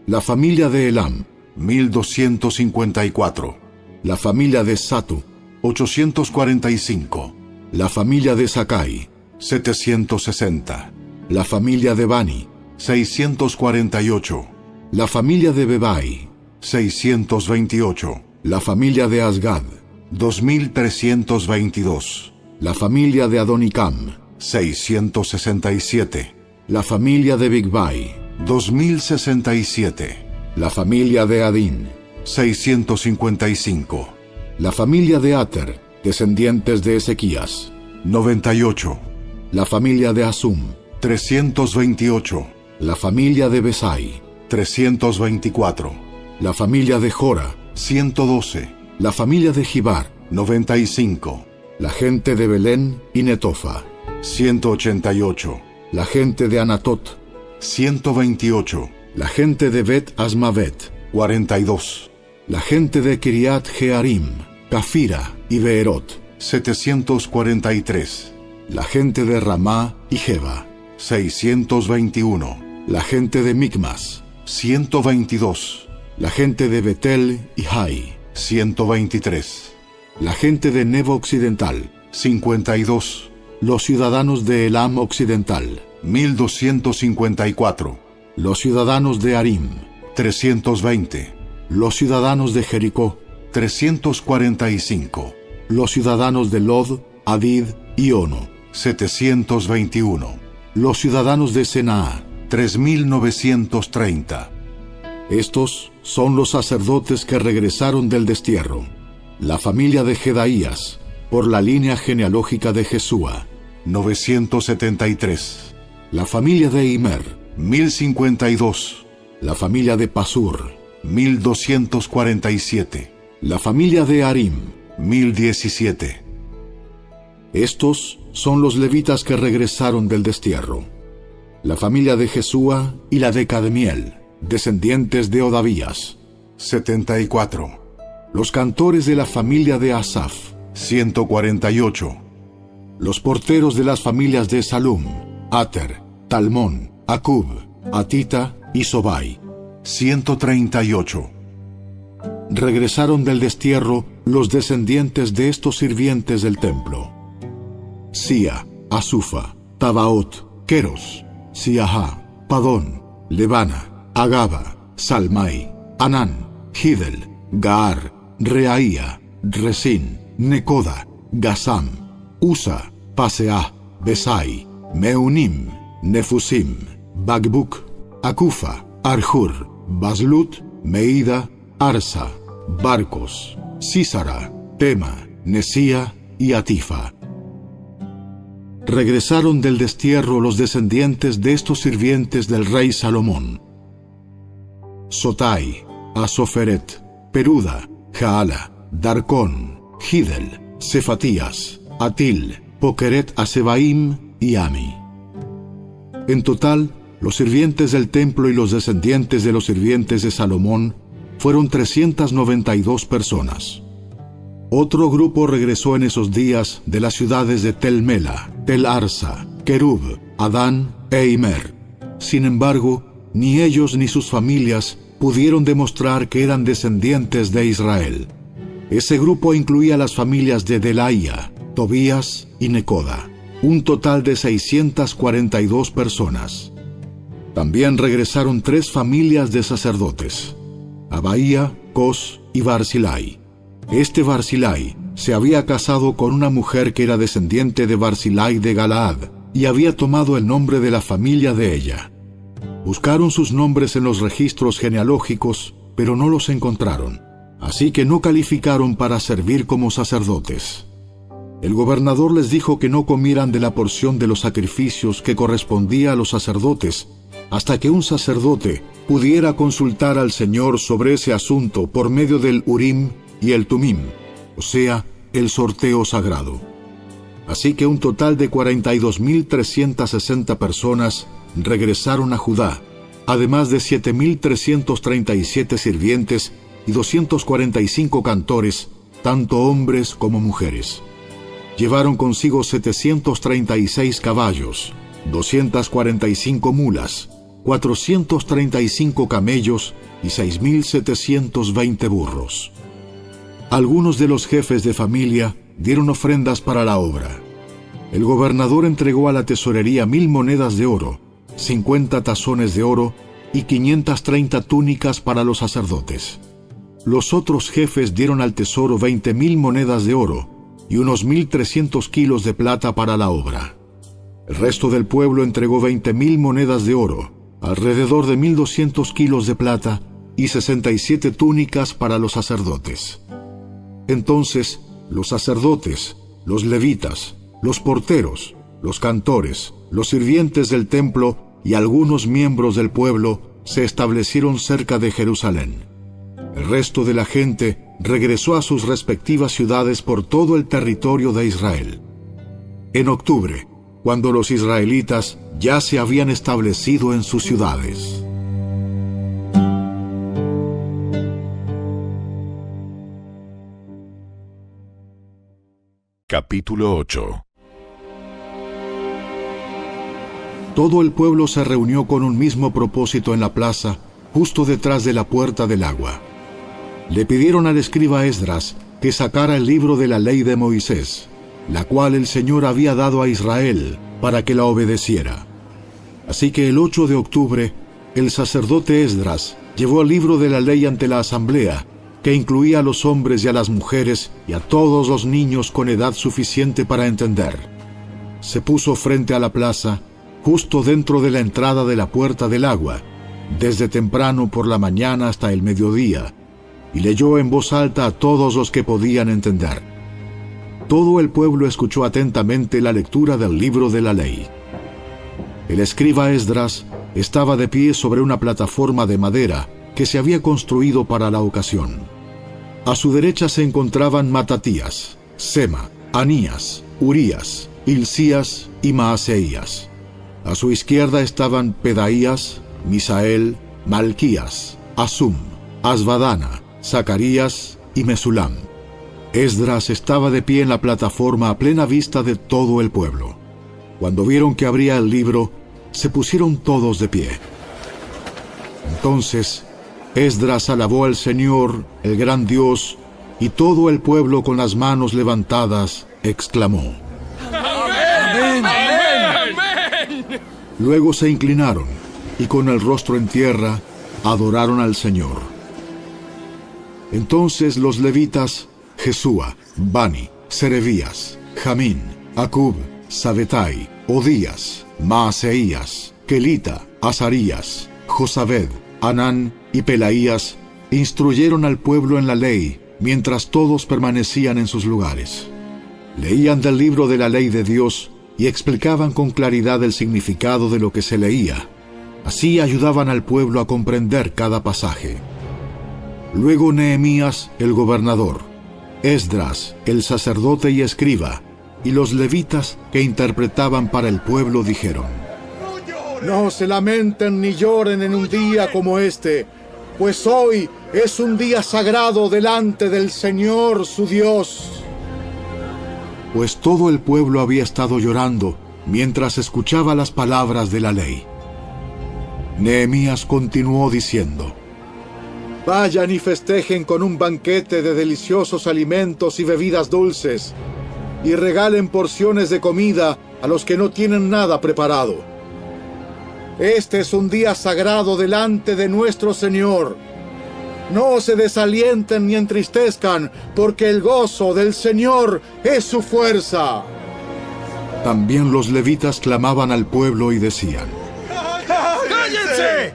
Speaker 2: La familia de Elam, 1254. La familia de Satu, 845. La familia de Sakai, 760. La familia de Bani, 648. La familia de Bebai, 628. La familia de Asgad, 2322. La familia de Adonicam, 667. La familia de Bigvai, 2067. La familia de Adín, 655. La familia de Ater, descendientes de Ezequías, 98. La familia de Asum, 328. La familia de Besai, 324. La familia de Jora, 112. La familia de Gibar, 95. La gente de Belén y Netofa, 188. La gente de Anatot, 128. La gente de Bet Asmavet, 42. La gente de Kiriat Jearim, Cafira y Beerot, 743. La gente de Ramá y Jeba, 621. La gente de Micmas, 122. La gente de Betel y Hai, 123. La gente de Nebo Occidental, 52. Los ciudadanos de Elam Occidental, 1254. Los ciudadanos de Arim, 320. Los ciudadanos de Jericó, 345. Los ciudadanos de Lod, Hadid y Ono, 721. Los ciudadanos de Senaa, 3930. Estos son los sacerdotes que regresaron del destierro. La familia de Jedaías, por la línea genealógica de Jesúa, 973. La familia de Imer, 1052. La familia de Pasur, 1247. La familia de Arim, 1017. Estos son los levitas que regresaron del destierro. La familia de Jesúa y la de Cadmiel, descendientes de Odavías, 74. Los cantores de la familia de Asaf, 148. Los porteros de las familias de Salum, Ater, Talmón, Acub, Atita y Sobai, 138. Regresaron del destierro los descendientes de estos sirvientes del templo: Sia, Asufa, Tabaot, Keros, Siaha, Padón, Lebana, Agaba, Salmai, Anán, Hidel, Gaar, Reaía, Resín, Necoda, Gasam, Usa, Paseah, Besai, Meunim, Nefusim, Bagbuk, Akufa, Arjur, Baslut, Meida, Arsa, Barcos, Sísara, Tema, Nesía y Atifa. Regresaron del destierro los descendientes de estos sirvientes del rey Salomón: Sotai, Asoferet, Peruda, Jaala, Darcón, Hidel, Cefatías, Atil, Pokeret Asebaim y Ami. En total, los sirvientes del templo y los descendientes de los sirvientes de Salomón fueron 392 personas. Otro grupo regresó en esos días de las ciudades de Tel Mela, Tel Arsa, Kerub, Adán e Imer. Sin embargo, ni ellos ni sus familias pudieron demostrar que eran descendientes de Israel. Ese grupo incluía las familias de Delaía, Tobías y Necoda. un total de 642 personas. También regresaron 3 familias de sacerdotes, Abaía, Cos y Barzilai. Este Barzilai se había casado con una mujer que era descendiente de Barzilai de Galaad y había tomado el nombre de la familia de ella. Buscaron sus nombres en los registros genealógicos, pero no los encontraron, así que no calificaron para servir como sacerdotes. El gobernador les dijo que no comieran de la porción de los sacrificios que correspondía a los sacerdotes, hasta que un sacerdote pudiera consultar al Señor sobre ese asunto por medio del Urim y el Tumim, o sea, el sorteo sagrado. Así que un total de 42.360 personas regresaron a Judá, además de 7.337 sirvientes y 245 cantores, tanto hombres como mujeres. Llevaron consigo 736 caballos, 245 mulas, 435 camellos y 6.720 burros. Algunos de los jefes de familia dieron ofrendas para la obra. El gobernador entregó a la tesorería 1,000 monedas de oro, 50 tazones de oro y 530 túnicas para los sacerdotes. Los otros jefes dieron al tesoro 20,000 monedas de oro y unos 1,300 kilos de plata para la obra. El resto del pueblo entregó 20,000 monedas de oro, alrededor de 1,200 kilos de plata y 67 túnicas para los sacerdotes. Entonces, los sacerdotes, los levitas, los porteros, los cantores, los sirvientes del templo y algunos miembros del pueblo se establecieron cerca de Jerusalén. El resto de la gente regresó a sus respectivas ciudades por todo el territorio de Israel. En octubre, cuando los israelitas ya se habían establecido en sus ciudades.
Speaker 1: Capítulo 8.
Speaker 2: Todo el pueblo se reunió con un mismo propósito en la plaza, justo detrás de la puerta del agua. Le pidieron al escriba Esdras que sacara el libro de la ley de Moisés, la cual el Señor había dado a Israel para que la obedeciera. Así que el 8 de octubre, el sacerdote Esdras llevó el libro de la ley ante la asamblea, que incluía a los hombres y a las mujeres y a todos los niños con edad suficiente para entender. Se puso frente a la plaza, justo dentro de la entrada de la puerta del agua, desde temprano por la mañana hasta el mediodía, y leyó en voz alta a todos los que podían entender. Todo el pueblo escuchó atentamente la lectura del libro de la ley. El escriba Esdras estaba de pie sobre una plataforma de madera que se había construido para la ocasión. A su derecha se encontraban Matatías, Sema, Anías, Urías, Hilcías y Maaseías. A su izquierda estaban Pedaías, Misael, Malquías, Asum, Asbadana, Zacarías y Mesulam. Esdras estaba de pie en la plataforma a plena vista de todo el pueblo. Cuando vieron que abría el libro, se pusieron todos de pie. Entonces, Esdras alabó al Señor, el gran Dios, y todo el pueblo con las manos levantadas exclamó:
Speaker 6: ¡Amén! ¡Amén!
Speaker 2: Luego se inclinaron y con el rostro en tierra adoraron al Señor. Entonces los levitas Jesúa, Bani, Serebías, Jamín, Acub, Sabetai, Odías, Maaseías, Kelita, Azarías, Josabed, Anán y Pelaías instruyeron al pueblo en la ley mientras todos permanecían en sus lugares. Leían del libro de la ley de Dios y explicaban con claridad el significado de lo que se leía. Así ayudaban al pueblo a comprender cada pasaje. Luego Nehemías, el gobernador, Esdras, el sacerdote y escriba, y los levitas que interpretaban para el pueblo dijeron:
Speaker 4: No se lamenten ni lloren en un día como este, pues hoy es un día sagrado delante del Señor su Dios.
Speaker 2: Pues todo el pueblo había estado llorando mientras escuchaba las palabras de la ley. Nehemías continuó diciendo:
Speaker 4: Vayan y festejen con un banquete de deliciosos alimentos y bebidas dulces, y regalen porciones de comida a los que no tienen nada preparado. Este es un día sagrado delante de nuestro Señor. No se desalienten ni entristezcan, porque el gozo del Señor es su fuerza.
Speaker 2: También los levitas clamaban al pueblo y decían:
Speaker 7: ¡Cállense!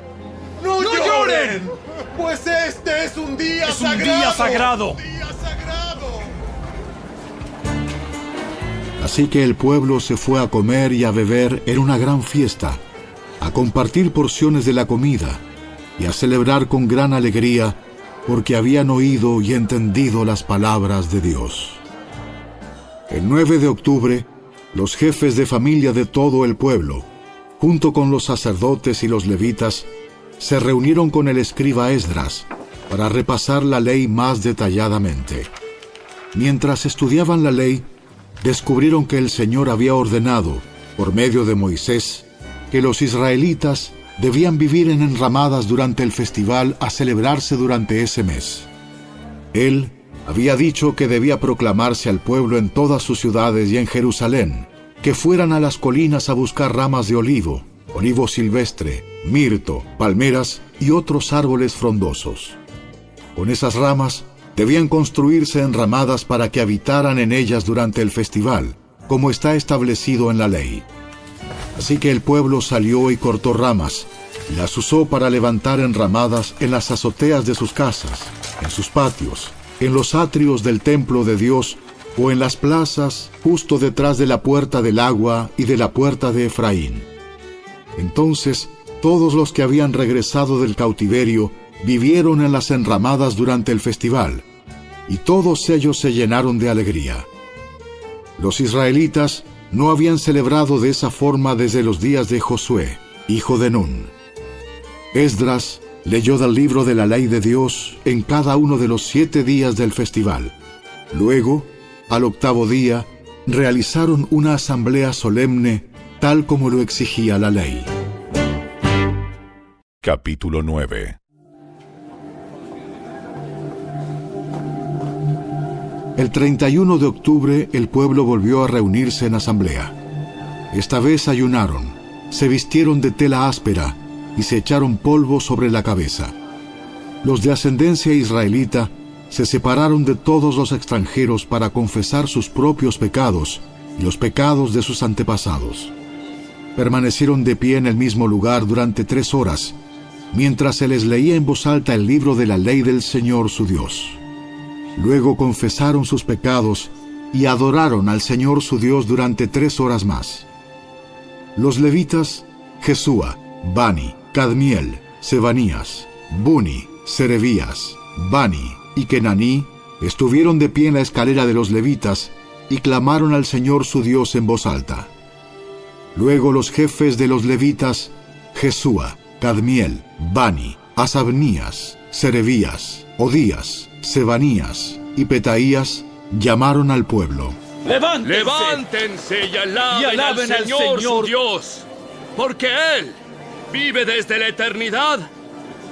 Speaker 7: ¡No lloren! Pues este es un día sagrado.
Speaker 8: ¡Un día sagrado!
Speaker 2: Así que el pueblo se fue a comer y a beber en una gran fiesta, a compartir porciones de la comida y a celebrar con gran alegría, porque habían oído y entendido las palabras de Dios. El 9 de octubre, los jefes de familia de todo el pueblo, junto con los sacerdotes y los levitas, se reunieron con el escriba Esdras para repasar la ley más detalladamente. Mientras estudiaban la ley, descubrieron que el Señor había ordenado, por medio de Moisés, que los israelitas debían vivir en enramadas durante el festival a celebrarse durante ese mes. Él había dicho que debía proclamarse al pueblo en todas sus ciudades y en Jerusalén, que fueran a las colinas a buscar ramas de olivo silvestre, mirto, palmeras y otros árboles frondosos. Con esas ramas debían construirse enramadas para que habitaran en ellas durante el festival, como está establecido en la ley. Así que el pueblo salió y cortó ramas, y las usó para levantar enramadas en las azoteas de sus casas, en sus patios, en los atrios del templo de Dios o en las plazas justo detrás de la puerta del agua y de la puerta de Efraín. Entonces todos los que habían regresado del cautiverio vivieron en las enramadas durante el festival, y todos ellos se llenaron de alegría. Los israelitas no habían celebrado de esa forma desde los días de Josué, hijo de Nun. Esdras leyó del libro de la ley de Dios en cada uno de los 7 días del festival. Luego, al 8º día, realizaron una asamblea solemne, tal como lo exigía la ley.
Speaker 1: Capítulo 9.
Speaker 2: El 31 de octubre el pueblo volvió a reunirse en asamblea. Esta vez ayunaron, se vistieron de tela áspera y se echaron polvo sobre la cabeza. Los de ascendencia israelita se separaron de todos los extranjeros para confesar sus propios pecados y los pecados de sus antepasados. Permanecieron de pie en el mismo lugar durante 3 horas, mientras se les leía en voz alta el libro de la ley del Señor su Dios. Luego confesaron sus pecados y adoraron al Señor su Dios durante 3 horas más. Los levitas, Jesúa, Bani, Cadmiel, Sebanías, Buni, Serebías, Bani y Kenaní, estuvieron de pie en la escalera de los levitas y clamaron al Señor su Dios en voz alta. Luego los jefes de los levitas, Jesúa, Cadmiel, Bani, Asabnías, Serebías, Odías, Sebanías y Petaías, llamaron al pueblo.
Speaker 9: ¡Levántense y alaben al Señor su Dios! Porque Él vive desde la eternidad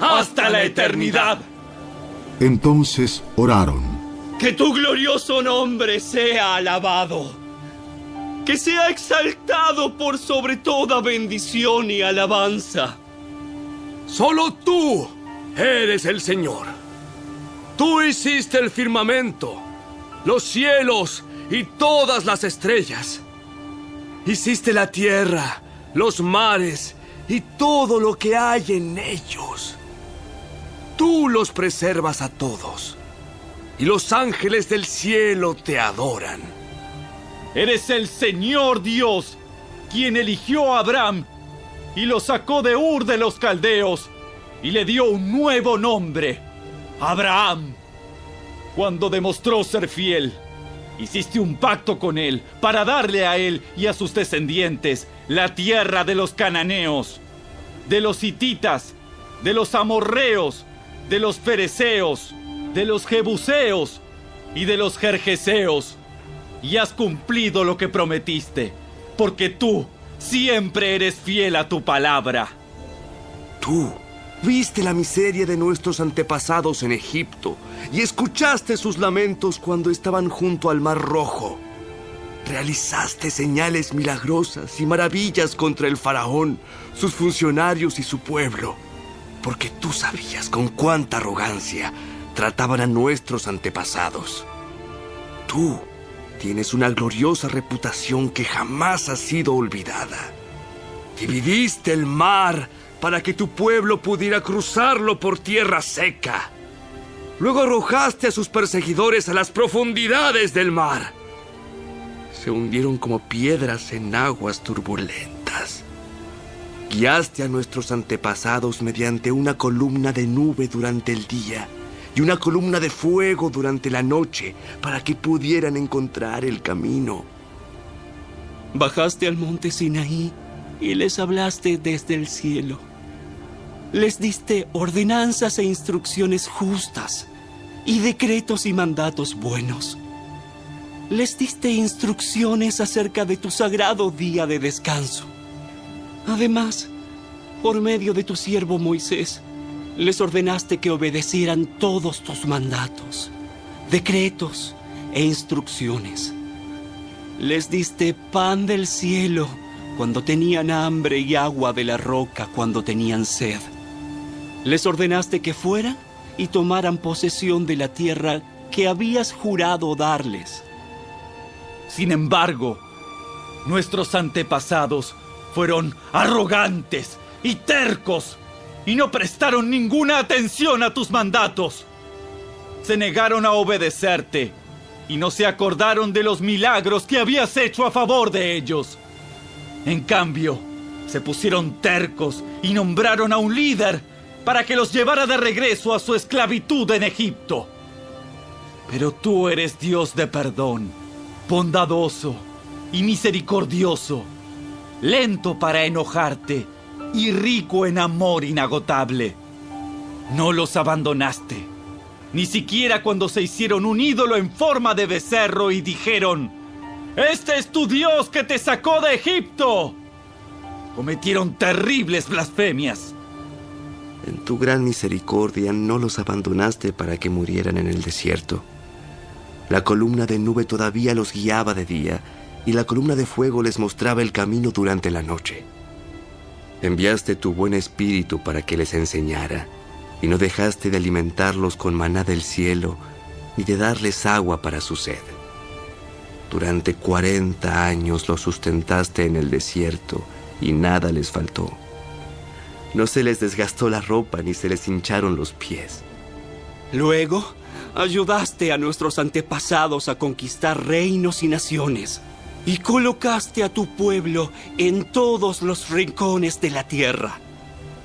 Speaker 9: hasta la eternidad.
Speaker 2: Entonces oraron.
Speaker 9: Que tu glorioso nombre sea alabado. Que sea exaltado por sobre toda bendición y alabanza. Solo tú eres el Señor. Tú hiciste el firmamento, los cielos y todas las estrellas. Hiciste la tierra, los mares y todo lo que hay en ellos. Tú los preservas a todos, y los ángeles del cielo te adoran.
Speaker 8: Eres el Señor Dios, quien eligió a Abraham y lo sacó de Ur de los Caldeos y le dio un nuevo nombre, Abraham. Cuando demostró ser fiel, hiciste un pacto con él para darle a él y a sus descendientes la tierra de los cananeos, de los hititas, de los amorreos, de los fereceos, de los jebuseos y de los gergeseos. Y has cumplido lo que prometiste, porque tú siempre eres fiel a tu palabra.
Speaker 13: Tú viste la miseria de nuestros antepasados en Egipto y escuchaste sus lamentos cuando estaban junto al Mar Rojo. Realizaste señales milagrosas y maravillas contra el faraón, sus funcionarios y su pueblo, porque tú sabías con cuánta arrogancia trataban a nuestros antepasados. Tú tienes una gloriosa reputación que jamás ha sido olvidada. Dividiste el mar para que tu pueblo pudiera cruzarlo por tierra seca. Luego arrojaste a sus perseguidores a las profundidades del mar. Se hundieron como piedras en aguas turbulentas. Guiaste a nuestros antepasados mediante una columna de nube durante el día y una columna de fuego durante la noche para que pudieran encontrar el camino.
Speaker 9: Bajaste al monte Sinaí y les hablaste desde el cielo. Les diste ordenanzas e instrucciones justas y decretos y mandatos buenos. Les diste instrucciones acerca de tu sagrado día de descanso. Además, por medio de tu siervo Moisés, les ordenaste que obedecieran todos tus mandatos, decretos e instrucciones. Les diste pan del cielo cuando tenían hambre y agua de la roca cuando tenían sed. Les ordenaste que fueran y tomaran posesión de la tierra que habías jurado darles.
Speaker 8: Sin embargo, nuestros antepasados fueron arrogantes y tercos y no prestaron ninguna atención a tus mandatos. Se negaron a obedecerte y no se acordaron de los milagros que habías hecho a favor de ellos. En cambio, se pusieron tercos y nombraron a un líder para que los llevara de regreso a su esclavitud en Egipto. Pero tú eres Dios de perdón, bondadoso y misericordioso, lento para enojarte y rico en amor inagotable. No los abandonaste, ni siquiera cuando se hicieron un ídolo en forma de becerro y dijeron: «¡Este es tu Dios que te sacó de Egipto!». Cometieron terribles blasfemias.
Speaker 13: En tu gran misericordia no los abandonaste para que murieran en el desierto. La columna de nube todavía los guiaba de día, y la columna de fuego les mostraba el camino durante la noche. Enviaste tu buen espíritu para que les enseñara, y no dejaste de alimentarlos con maná del cielo, ni de darles agua para su sed. Durante 40 años los sustentaste en el desierto, y nada les faltó. No se les desgastó la ropa ni se les hincharon los pies.
Speaker 9: Luego, ayudaste a nuestros antepasados a conquistar reinos y naciones, y colocaste a tu pueblo en todos los rincones de la tierra.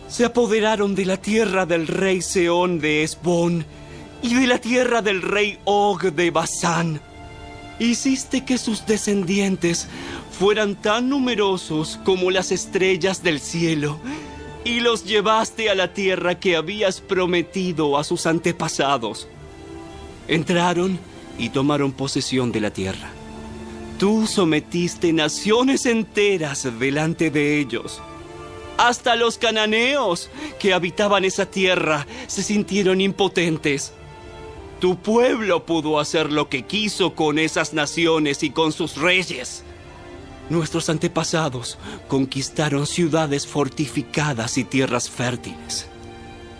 Speaker 9: Se apoderaron de la tierra del rey Sehón de Hesbón y de la tierra del rey Og de Basán. Hiciste que sus descendientes fueran tan numerosos como las estrellas del cielo, y los llevaste a la tierra que habías prometido a sus antepasados. Entraron y tomaron posesión de la tierra. Tú sometiste naciones enteras delante de ellos. Hasta los cananeos que habitaban esa tierra se sintieron impotentes. Tu pueblo pudo hacer lo que quiso con esas naciones y con sus reyes. Nuestros antepasados conquistaron ciudades fortificadas y tierras fértiles.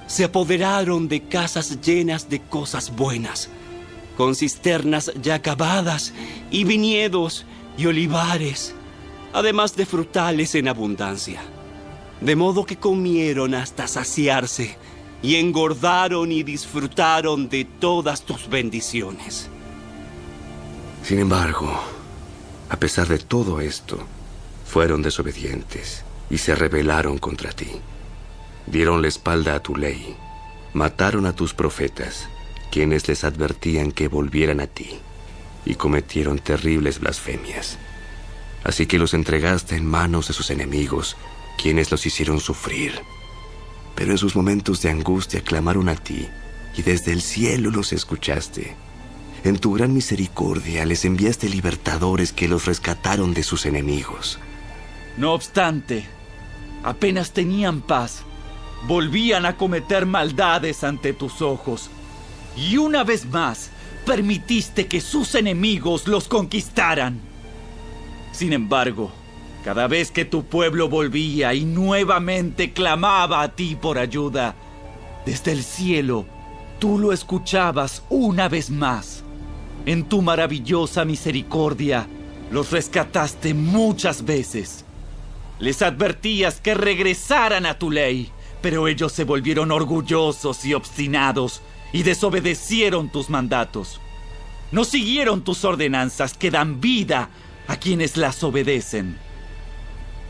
Speaker 9: Se apoderaron de casas llenas de cosas buenas, con cisternas ya acabadas y viñedos y olivares, además de frutales en abundancia. De modo que comieron hasta saciarse y engordaron y disfrutaron de todas tus bendiciones.
Speaker 13: Sin embargo, a pesar de todo esto, fueron desobedientes y se rebelaron contra ti. Dieron la espalda a tu ley, mataron a tus profetas, quienes les advertían que volvieran a ti, y cometieron terribles blasfemias. Así que los entregaste en manos de sus enemigos, quienes los hicieron sufrir. Pero en sus momentos de angustia clamaron a ti, y desde el cielo los escuchaste. En tu gran misericordia les enviaste libertadores que los rescataron de sus enemigos.
Speaker 8: No obstante, apenas tenían paz, volvían a cometer maldades ante tus ojos. Y una vez más, permitiste que sus enemigos los conquistaran. Sin embargo, cada vez que tu pueblo volvía y nuevamente clamaba a ti por ayuda, desde el cielo, tú lo escuchabas una vez más. En tu maravillosa misericordia, los rescataste muchas veces. Les advertías que regresaran a tu ley, pero ellos se volvieron orgullosos y obstinados y desobedecieron tus mandatos. No siguieron tus ordenanzas que dan vida a quienes las obedecen.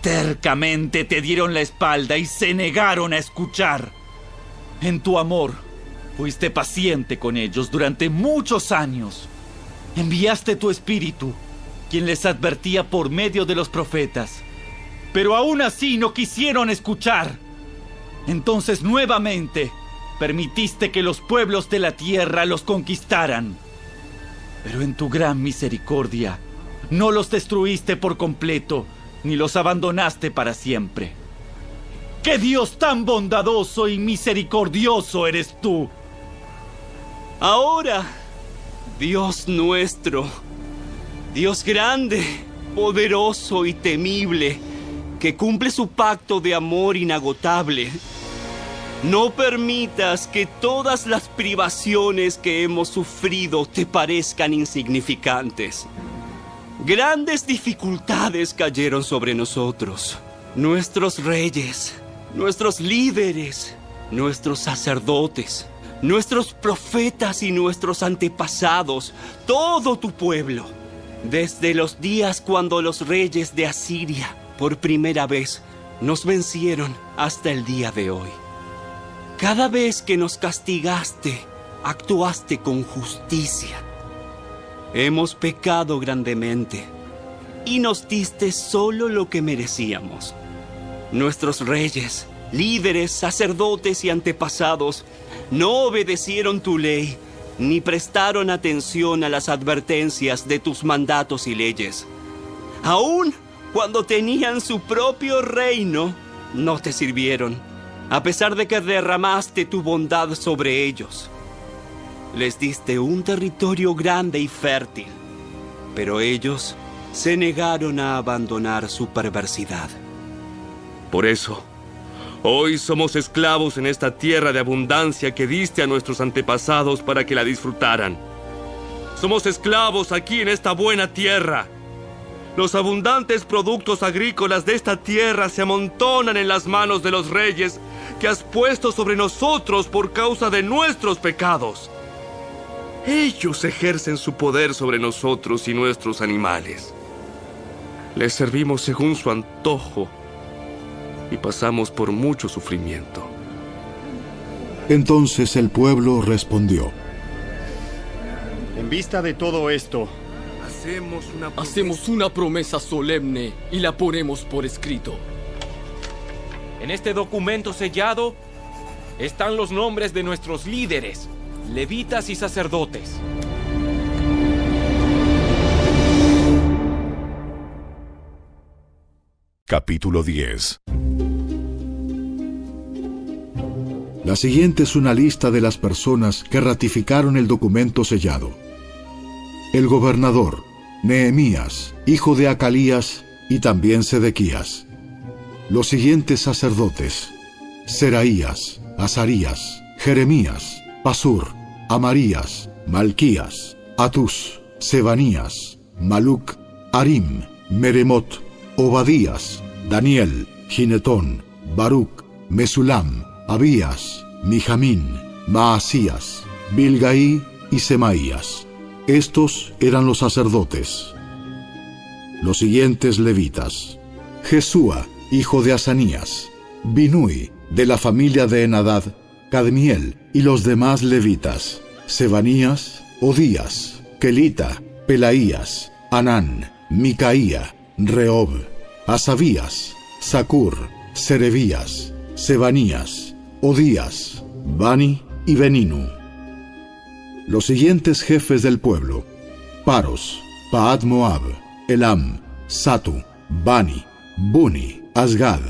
Speaker 8: Tercamente te dieron la espalda y se negaron a escuchar. En tu amor, fuiste paciente con ellos durante muchos años. Enviaste tu espíritu, quien les advertía por medio de los profetas. Pero aún así no quisieron escuchar. Entonces nuevamente permitiste que los pueblos de la tierra los conquistaran. Pero en tu gran misericordia, no los destruiste por completo, ni los abandonaste para siempre. ¡Qué Dios tan bondadoso y misericordioso eres tú!
Speaker 9: Ahora, Dios nuestro, Dios grande, poderoso y temible, que cumple su pacto de amor inagotable, no permitas que todas las privaciones que hemos sufrido te parezcan insignificantes. Grandes dificultades cayeron sobre nosotros. Nuestros reyes, nuestros líderes, nuestros sacerdotes, nuestros profetas y nuestros antepasados, todo tu pueblo, desde los días cuando los reyes de Asiria por primera vez nos vencieron hasta el día de hoy. Cada vez que nos castigaste, actuaste con justicia. Hemos pecado grandemente y nos diste solo lo que merecíamos. Nuestros reyes, líderes, sacerdotes y antepasados no obedecieron tu ley ni prestaron atención a las advertencias de tus mandatos y leyes. Aún cuando tenían su propio reino, no te sirvieron, a pesar de que derramaste tu bondad sobre ellos. Les diste un territorio grande y fértil, pero ellos se negaron a abandonar su perversidad.
Speaker 13: Por eso, hoy somos esclavos en esta tierra de abundancia que diste a nuestros antepasados para que la disfrutaran. Somos esclavos aquí en esta buena tierra. Los abundantes productos agrícolas de esta tierra se amontonan en las manos de los reyes que has puesto sobre nosotros por causa de nuestros pecados. Ellos ejercen su poder sobre nosotros y nuestros animales. Les servimos según su antojo y pasamos por mucho sufrimiento.
Speaker 2: Entonces el pueblo respondió:
Speaker 14: En vista de todo esto,
Speaker 15: hacemos una promesa solemne y la ponemos por escrito.
Speaker 16: En este documento sellado están los nombres de nuestros líderes, levitas y sacerdotes.
Speaker 1: Capítulo 10.
Speaker 2: La siguiente es una lista de las personas que ratificaron el documento sellado. El gobernador, Nehemías, hijo de Acalías, y también Sedequías. Los siguientes sacerdotes: Seraías, Azarías, Jeremías, Pasur, Amarías, Malquías, Atus, Sebanías, Maluc, Arim, Meremot, Obadías, Daniel, Ginetón, Baruc, Mesulam, Abías, Mijamín, Maasías, Bilgaí y Semaías. Estos eran los sacerdotes. Los siguientes levitas: Jesúa, hijo de Asanías, Binui, de la familia de Enadad, Cadmiel y los demás levitas: Sebanías, Odías, Kelita, Pelaías, Anán, Micaía, Rehob, Asabías, Zacur, Serebías, Sebanías, Odías, Bani y Beninu. Los siguientes jefes del pueblo: Paros, Paat Moab, Elam, Satu, Bani, Buni, Asgad,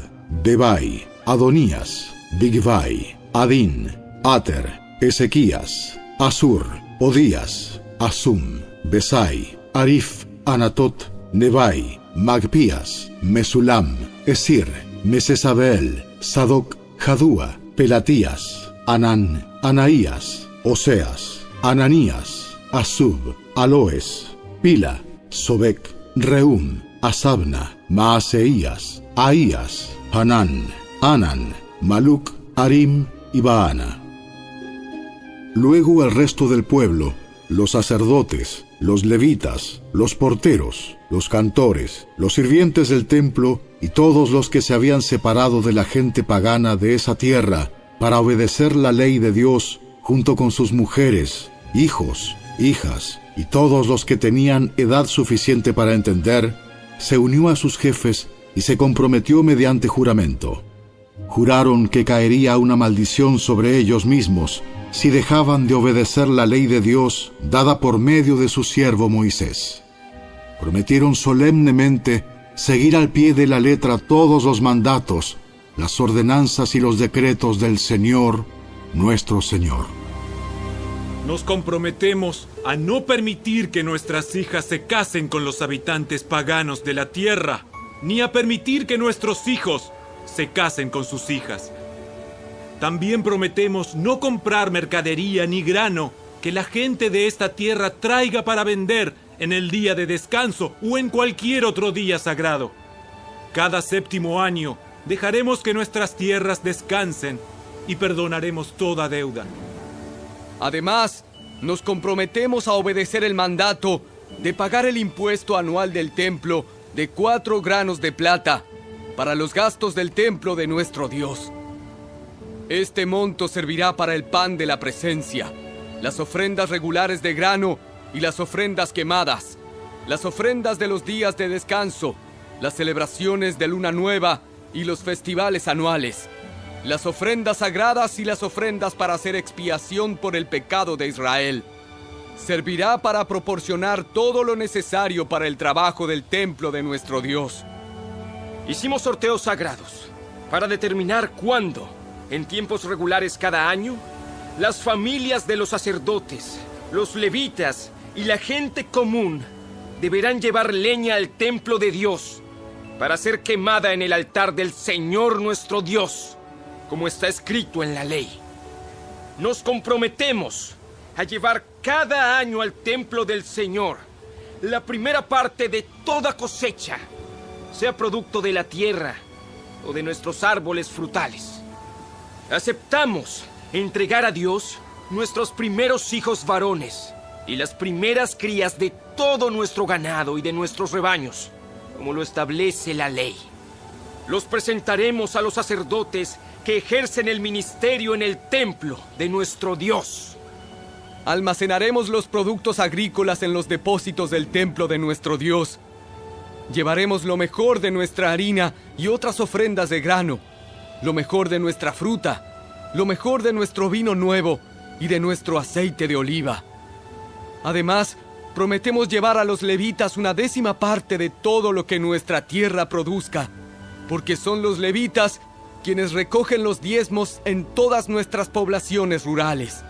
Speaker 2: Debai, Adonías, Bigvai, Adín, Ater, Ezequías, Asur, Odías, Asum, Besai, Arif, Anatot, Nebai, Magpías, Mesulam, Esir, Mesesabeel, Sadoc, Jadúa, Pelatías, Anán, Anaías, Oseas, Ananías, Asub, Aloes, Pila, Sobek, Reum, Asabna, Maaseías, Ahías, Hanán, Anan, Maluc, Arim y Baana. Luego el resto del pueblo, los sacerdotes, los levitas, los porteros, los cantores, los sirvientes del templo y todos los que se habían separado de la gente pagana de esa tierra para obedecer la ley de Dios, junto con sus mujeres, hijos, hijas y todos los que tenían edad suficiente para entender, se unió a sus jefes y se comprometió mediante juramento. Juraron que caería una maldición sobre ellos mismos si dejaban de obedecer la ley de Dios dada por medio de su siervo Moisés. Prometieron solemnemente seguir al pie de la letra todos los mandatos, las ordenanzas y los decretos del Señor, nuestro Señor.
Speaker 8: Nos comprometemos a no permitir que nuestras hijas se casen con los habitantes paganos de la tierra, ni a permitir que nuestros hijos se casen con sus hijas. También prometemos no comprar mercadería ni grano que la gente de esta tierra traiga para vender en el día de descanso o en cualquier otro día sagrado. Cada 7º año dejaremos que nuestras tierras descansen y perdonaremos toda deuda.
Speaker 15: Además, nos comprometemos a obedecer el mandato de pagar el impuesto anual del templo de 4 granos de plata para los gastos del templo de nuestro Dios. Este monto servirá para el pan de la presencia, las ofrendas regulares de grano y las ofrendas quemadas, las ofrendas de los días de descanso, las celebraciones de luna nueva y los festivales anuales, las ofrendas sagradas y las ofrendas para hacer expiación por el pecado de Israel. Servirá para proporcionar todo lo necesario para el trabajo del templo de nuestro Dios.
Speaker 16: Hicimos sorteos sagrados para determinar cuándo, en tiempos regulares cada año, las familias de los sacerdotes, los levitas y la gente común deberán llevar leña al templo de Dios para ser quemada en el altar del Señor nuestro Dios, como está escrito en la ley. Nos comprometemos a llevar cada año al templo del Señor la primera parte de toda cosecha, sea producto de la tierra o de nuestros árboles frutales. Aceptamos entregar a Dios nuestros primeros hijos varones y las primeras crías de todo nuestro ganado y de nuestros rebaños, como lo establece la ley. Los presentaremos a los sacerdotes que ejercen el ministerio en el templo de nuestro Dios.
Speaker 15: Almacenaremos los productos agrícolas en los depósitos del templo de nuestro Dios. Llevaremos lo mejor de nuestra harina y otras ofrendas de grano, lo mejor de nuestra fruta, lo mejor de nuestro vino nuevo y de nuestro aceite de oliva. Además, prometemos llevar a los levitas una 10ª parte de todo lo que nuestra tierra produzca, porque son los levitas quienes recogen los diezmos en todas nuestras poblaciones rurales.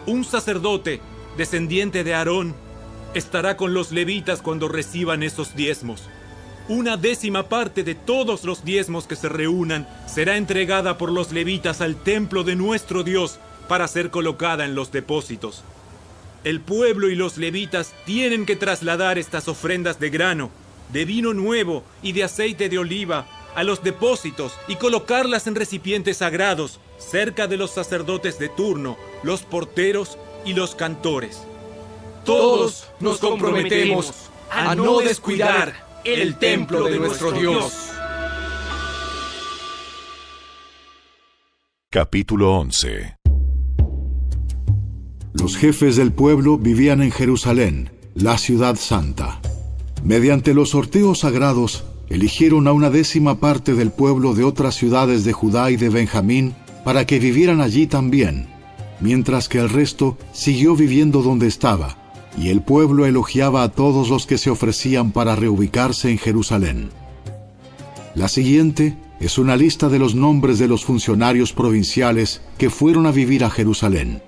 Speaker 8: Un sacerdote, descendiente de Aarón, estará con los levitas cuando reciban esos diezmos. Una 10ª parte de todos los diezmos que se reúnan será entregada por los levitas al templo de nuestro Dios para ser colocada en los depósitos. El pueblo y los levitas tienen que trasladar estas ofrendas de grano, de vino nuevo y de aceite de oliva a los depósitos y colocarlas en recipientes sagrados cerca de los sacerdotes de turno, los porteros y los cantores.
Speaker 15: Todos nos comprometemos a no descuidar el templo de nuestro Dios.
Speaker 1: Capítulo 11.
Speaker 2: Los jefes del pueblo vivían en Jerusalén, la ciudad santa. Mediante los sorteos sagrados, eligieron a una 10ª parte del pueblo de otras ciudades de Judá y de Benjamín para que vivieran allí también, mientras que el resto siguió viviendo donde estaba, y el pueblo elogiaba a todos los que se ofrecían para reubicarse en Jerusalén. La siguiente es una lista de los nombres de los funcionarios provinciales que fueron a vivir a Jerusalén.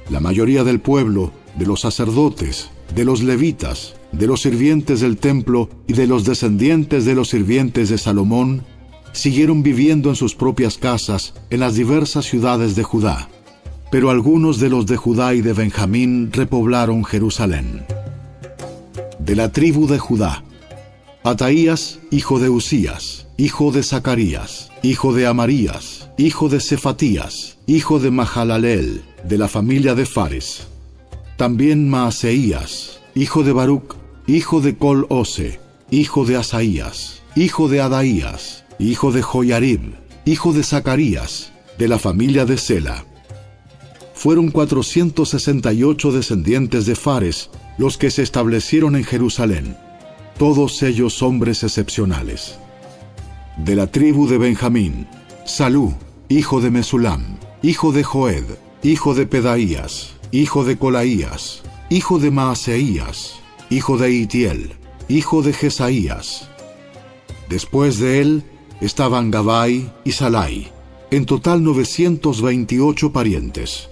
Speaker 2: La mayoría del pueblo, de los sacerdotes, de los levitas de los sirvientes del templo y de los descendientes de los sirvientes de Salomón, siguieron viviendo en sus propias casas en las diversas ciudades de Judá. Pero algunos de los de Judá y de Benjamín repoblaron Jerusalén. De la tribu de Judá: Ataías, hijo de Usías, hijo de Zacarías, hijo de Amarías, hijo de Cefatías, hijo de Mahalaleel, de la familia de Fares. También Maaseías, hijo de Baruc, hijo de Col-Ose, hijo de Asaías, hijo de Adaías, hijo de Joiarib, hijo de Zacarías, de la familia de Sela. Fueron 468 descendientes de Fares los que se establecieron en Jerusalén, todos ellos hombres excepcionales. De la tribu de Benjamín: Salú, hijo de Mesulam, hijo de Joed, hijo de Pedaías, hijo de Colaías, hijo de Maaseías, hijo de Itiel, hijo de Jesaías. Después de él estaban Gabai y Salai, en total 928 parientes.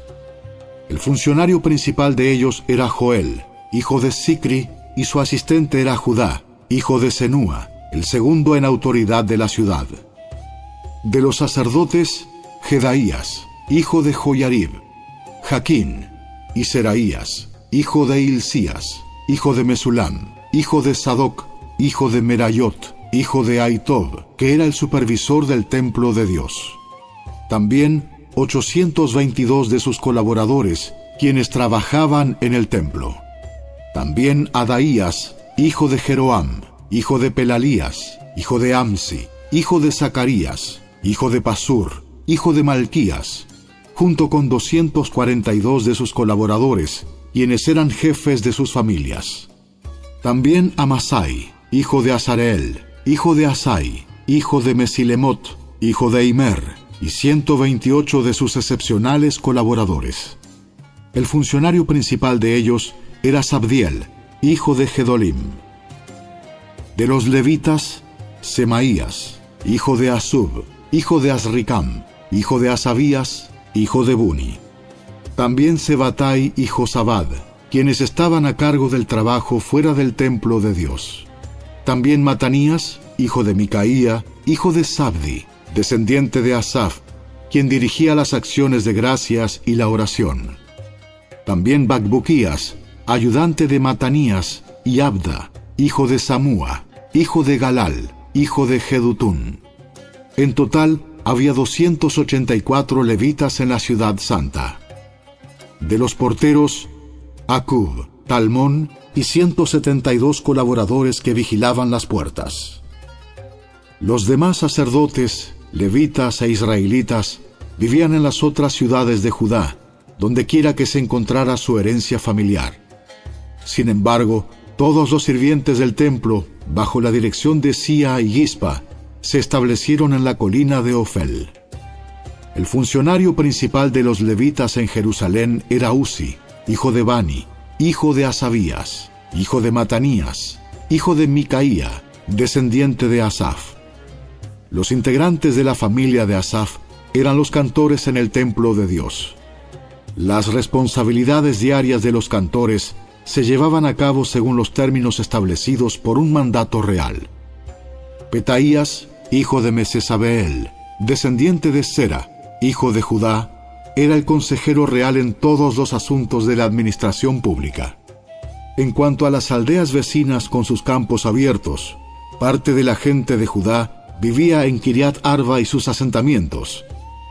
Speaker 2: El funcionario principal de ellos era Joel, hijo de Sicri, y su asistente era Judá, hijo de Senúa, el segundo en autoridad de la ciudad. De los sacerdotes: Jedaías, hijo de Joiarib, Jaquín, y Seraías, hijo de Hilcías, hijo de Mesulam, hijo de Sadoc, hijo de Merayot, hijo de Aitob, que era el supervisor del templo de Dios. También 822 de sus colaboradores, quienes trabajaban en el templo. También Adaías, hijo de Jeroam, hijo de Pelalías, hijo de Amsi, hijo de Zacarías, hijo de Pasur, hijo de Malquías, junto con 242 de sus colaboradores, quienes eran jefes de sus familias. También Amasai, hijo de Azareel, hijo de Asai, hijo de Mesilemot, hijo de Imer, y 128 de sus excepcionales colaboradores. El funcionario principal de ellos era Sabdiel, hijo de Gedolim. De los levitas: Semaías, hijo de Asub, hijo de Azricam, hijo de Asabías, hijo de Buni. También Sebatai y Josabad, quienes estaban a cargo del trabajo fuera del templo de Dios. También Matanías, hijo de Micaía, hijo de Sabdi, descendiente de Asaf, quien dirigía las acciones de gracias y la oración. También Bacbuquías, ayudante de Matanías, y Abda, hijo de Samúa, hijo de Galal, hijo de Jedutún. En total, había 284 levitas en la ciudad santa. De los porteros: Acub, Talmón y 172 colaboradores que vigilaban las puertas. Los demás sacerdotes, levitas e israelitas vivían en las otras ciudades de Judá, donde quiera que se encontrara su herencia familiar. Sin embargo, todos los sirvientes del templo, bajo la dirección de Sia y Gispa, se establecieron en la colina de Ofel. El funcionario principal de los levitas en Jerusalén era Uzi, hijo de Bani, hijo de Asabías, hijo de Matanías, hijo de Micaía, descendiente de Asaf. Los integrantes de la familia de Asaf eran los cantores en el templo de Dios. Las responsabilidades diarias de los cantores se llevaban a cabo según los términos establecidos por un mandato real. Petaías, hijo de Mesesabeel, descendiente de Sera, hijo de Judá, era el consejero real en todos los asuntos de la administración pública. En cuanto a las aldeas vecinas con sus campos abiertos, parte de la gente de Judá vivía en Kiriat Arba y sus asentamientos,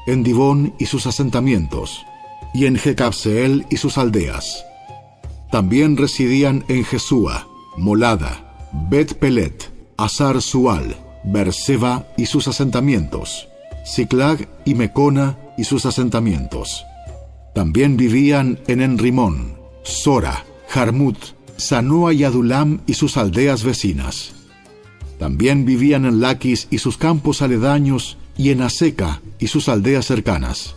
Speaker 2: en Dibón y sus asentamientos, y en Jecabseel y sus aldeas. También residían en Jesúa, Molada, Bet Pelet, Azar Sual, Berseba y sus asentamientos, Siclag y Mecona y sus asentamientos. También vivían en Enrimón, Sora, Jarmut, Sanoa y Adulam y sus aldeas vecinas. También vivían en Laquis y sus campos aledaños y en Aseca y sus aldeas cercanas.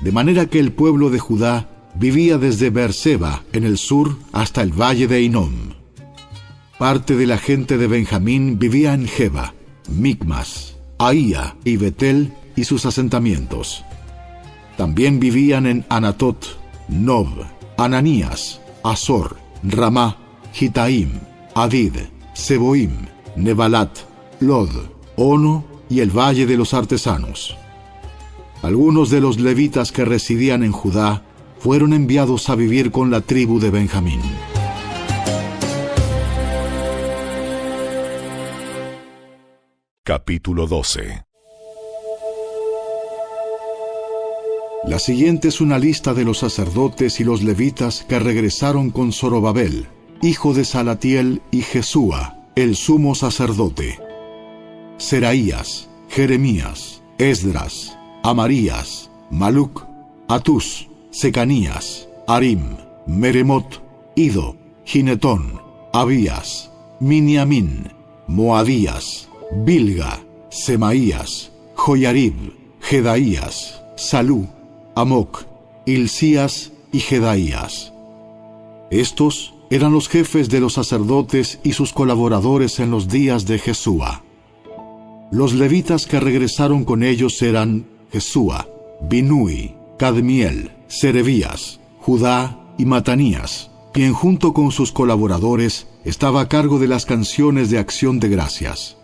Speaker 2: De manera que el pueblo de Judá vivía desde Berseba en el sur hasta el valle de Hinom. Parte de la gente de Benjamín vivía en Geba, Micmas, Aía y Betel y sus asentamientos. También vivían en Anatot, Nob, Ananías, Azor, Ramá, Gitaim, Adid, Seboim, Nebalat, Lod, Ono y el Valle de los Artesanos. Algunos de los levitas que residían en Judá fueron enviados a vivir con la tribu de Benjamín.
Speaker 1: Capítulo 12.
Speaker 2: La siguiente es una lista de los sacerdotes y los levitas que regresaron con Zorobabel, hijo de Salatiel, y Jesúa, el sumo sacerdote: Seraías, Jeremías, Esdras, Amarías, Maluc, Atús, Secanías, Arim, Meremot, Ido, Ginetón, Abías, Miniamín, Moadías, Bilga, Semaías, Joyarib, Jedaías, Salú, Amoc, Hilcías y Jedaías. Estos eran los jefes de los sacerdotes y sus colaboradores en los días de Jesúa. Los levitas que regresaron con ellos eran Jesúa, Binui, Cadmiel, Serebías, Judá y Matanías, quien junto con sus colaboradores estaba a cargo de las canciones de acción de gracias.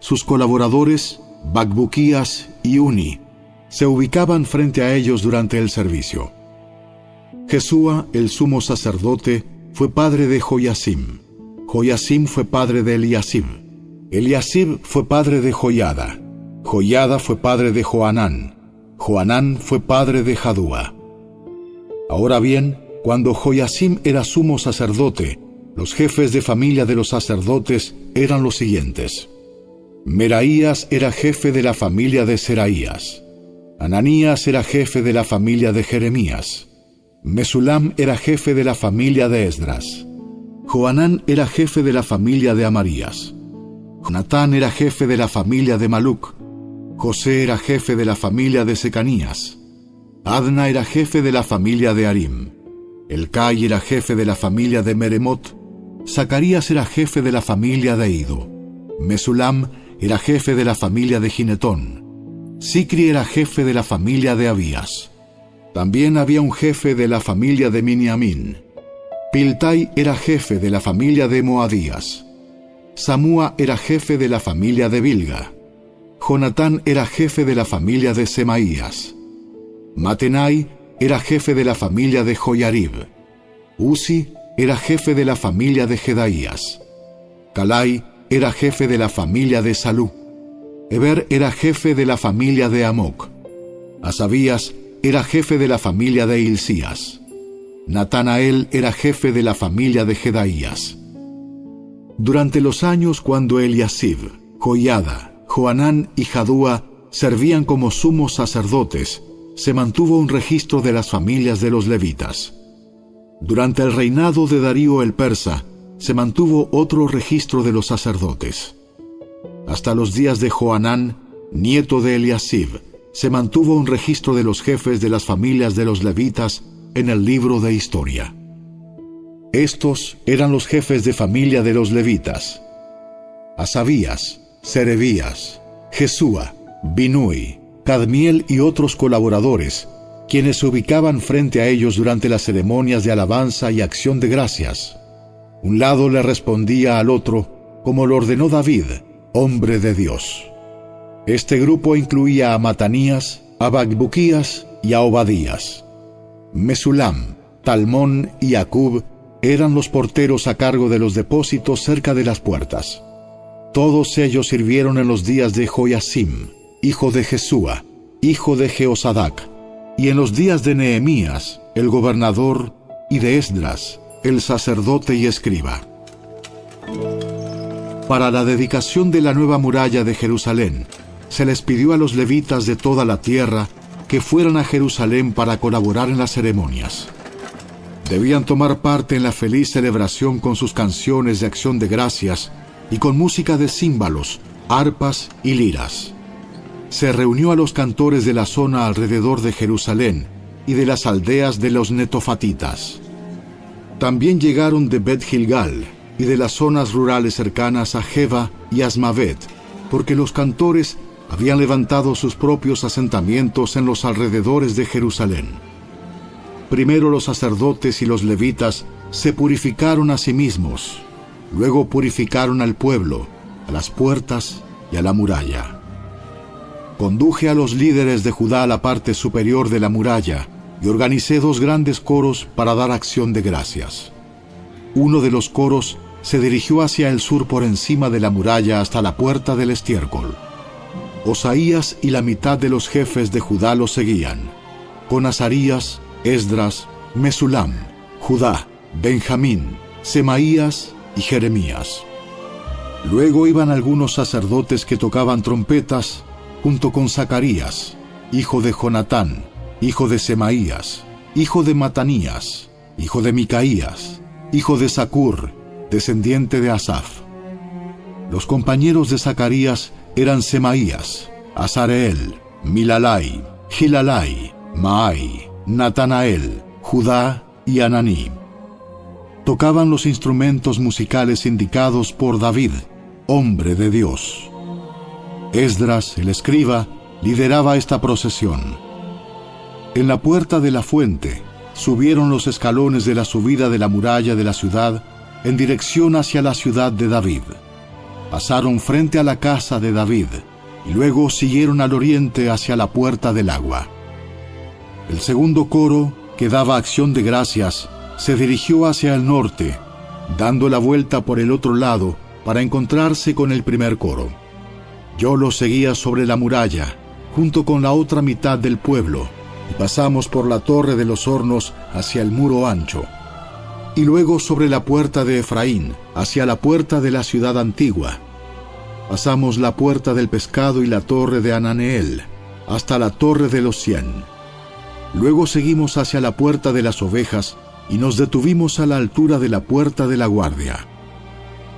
Speaker 2: Sus colaboradores, Bacbuquías y Uni, se ubicaban frente a ellos durante el servicio. Jesúa, el sumo sacerdote, fue padre de Joyasim. Joyasim fue padre de Eliasib. Eliasib fue padre de Joyada. Joyada fue padre de Joanán. Joanán fue padre de Jadúa. Ahora bien, cuando Joyasim era sumo sacerdote, los jefes de familia de los sacerdotes eran los siguientes: Meraías era jefe de la familia de Seraías. Ananías era jefe de la familia de Jeremías. Mesulam era jefe de la familia de Esdras. Joanán era jefe de la familia de Amarías. Jonatán era jefe de la familia de Maluc. José era jefe de la familia de Secanías. Adna era jefe de la familia de Arim. Elcai era jefe de la familia de Meremot. Zacarías era jefe de la familia de Ido. Mesulam era jefe de la familia de Ginetón. Sicri era jefe de la familia de Abías. También había un jefe de la familia de Miniamín. Piltai era jefe de la familia de Moadías. Samúa era jefe de la familia de Bilga. Jonatán era jefe de la familia de Semaías. Matenai era jefe de la familia de Joyarib. Uzi era jefe de la familia de Jedaías. Calai era jefe de la familia de Salú. Eber era jefe de la familia de Amoc. Asabías era jefe de la familia de Hilcías. Natanael era jefe de la familia de Jedaías. Durante los años cuando Eliasib, Joyada, Joanán y Jadúa servían como sumos sacerdotes, se mantuvo un registro de las familias de los levitas. Durante el reinado de Darío el persa, se mantuvo otro registro de los sacerdotes. Hasta los días de Joanán, nieto de Eliasib, se mantuvo un registro de los jefes de las familias de los levitas en el libro de historia. Estos eran los jefes de familia de los levitas: Asabías, Serebías, Jesúa, Binui, Cadmiel y otros colaboradores, quienes se ubicaban frente a ellos durante las ceremonias de alabanza y acción de gracias. Un lado le respondía al otro, como lo ordenó David, hombre de Dios. Este grupo incluía a Matanías, a Bacbuquías y a Obadías. Mesulam, Talmón y Acub eran los porteros a cargo de los depósitos cerca de las puertas. Todos ellos sirvieron en los días de Joyasim, hijo de Jesúa, hijo de Jeosadac, y en los días de Nehemías, el gobernador, y de Esdras, el sacerdote y escriba. Para la dedicación de la nueva muralla de Jerusalén, se les pidió a los levitas de toda la tierra que fueran a Jerusalén para colaborar en las ceremonias. Debían tomar parte en la feliz celebración con sus canciones de acción de gracias y con música de címbalos, arpas y liras. Se reunió a los cantores de la zona alrededor de Jerusalén y de las aldeas de los netofatitas. También llegaron de Bet Gilgal y de las zonas rurales cercanas a Jeba y Asmavet, porque los cantores habían levantado sus propios asentamientos en los alrededores de Jerusalén. Primero los sacerdotes y los levitas se purificaron a sí mismos. Luego purificaron al pueblo, a las puertas y a la muralla. Conduje a los líderes de Judá a la parte superior de la muralla y organicé 2 grandes coros para dar acción de gracias. Uno de los coros se dirigió hacia el sur por encima de la muralla hasta la puerta del estiércol. Osaías y la mitad de los jefes de Judá lo seguían, con Azarías, Esdras, Mesulam, Judá, Benjamín, Semaías y Jeremías. Luego iban algunos sacerdotes que tocaban trompetas, junto con Zacarías, hijo de Jonatán, hijo de Semaías, hijo de Matanías, hijo de Micaías, hijo de Zacur, descendiente de Asaf. Los compañeros de Zacarías eran Semaías, Azareel, Milalai, Gilalai, Maai, Natanael, Judá y Ananí. Tocaban los instrumentos musicales indicados por David, hombre de Dios. Esdras, el escriba, lideraba esta procesión. En la puerta de la fuente subieron los escalones de la subida de la muralla de la ciudad en dirección hacia la ciudad de David. Pasaron frente a la casa de David y luego siguieron al oriente hacia la puerta del agua. El segundo coro, que daba acción de gracias, se dirigió hacia el norte, dando la vuelta por el otro lado para encontrarse con el primer coro. Yo lo seguía sobre la muralla, junto con la otra mitad del pueblo, y pasamos por la torre de los hornos hacia el muro ancho, y luego sobre la puerta de Efraín, hacia la puerta de la ciudad antigua. Pasamos la puerta del pescado y la torre de Ananeel, hasta la torre de los 100. Luego seguimos hacia la puerta de las ovejas, y nos detuvimos a la altura de la puerta de la guardia.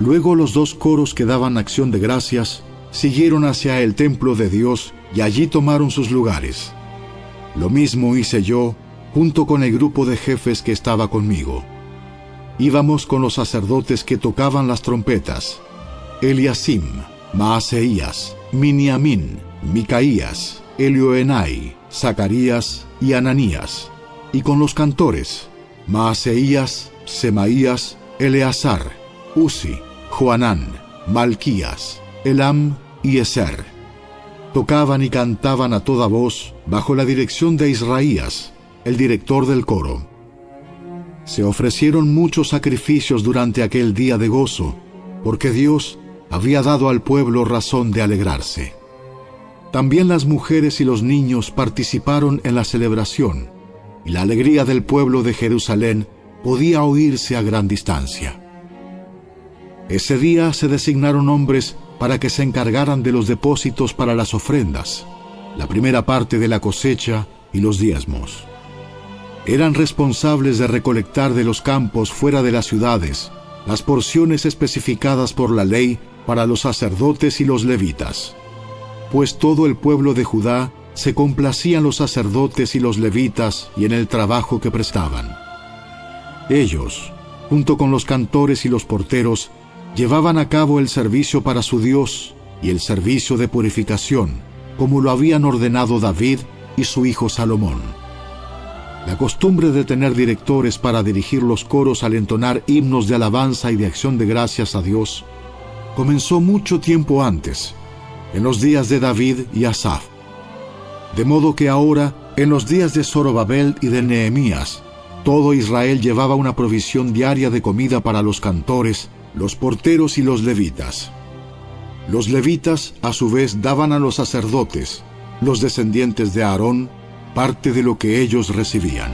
Speaker 2: Luego los 2 coros que daban acción de gracias siguieron hacia el templo de Dios y allí tomaron sus lugares. Lo mismo hice yo, junto con el grupo de jefes que estaba conmigo. Íbamos con los sacerdotes que tocaban las trompetas: Eliasim, Maaseías, Miniamín, Micaías, Elioenai, Zacarías y Ananías, y con los cantores: Maaseías, Semaías, Eleazar, Uzi, Joanán, Malquías, Elam y Eser. Tocaban y cantaban a toda voz bajo la dirección de Israías, el director del coro. Se ofrecieron muchos sacrificios durante aquel día de gozo, porque Dios había dado al pueblo razón de alegrarse. También las mujeres y los niños participaron en la celebración, y la alegría del pueblo de Jerusalén podía oírse a gran distancia. Ese día se designaron hombres para que se encargaran de los depósitos para las ofrendas, la primera parte de la cosecha y los diezmos. Eran responsables de recolectar de los campos fuera de las ciudades las porciones especificadas por la ley para los sacerdotes y los levitas, pues todo el pueblo de Judá se complacía en los sacerdotes y los levitas y en el trabajo que prestaban. Ellos, junto con los cantores y los porteros, llevaban a cabo el servicio para su Dios y el servicio de purificación, como lo habían ordenado David y su hijo Salomón. La costumbre de tener directores para dirigir los coros al entonar himnos de alabanza y de acción de gracias a Dios comenzó mucho tiempo antes, en los días de David y Asaf. De modo que ahora, en los días de Zorobabel y de Nehemías, todo Israel llevaba una provisión diaria de comida para los cantores, los porteros y los levitas. Los levitas, a su vez, daban a los sacerdotes, los descendientes de Aarón, parte de lo que ellos recibían.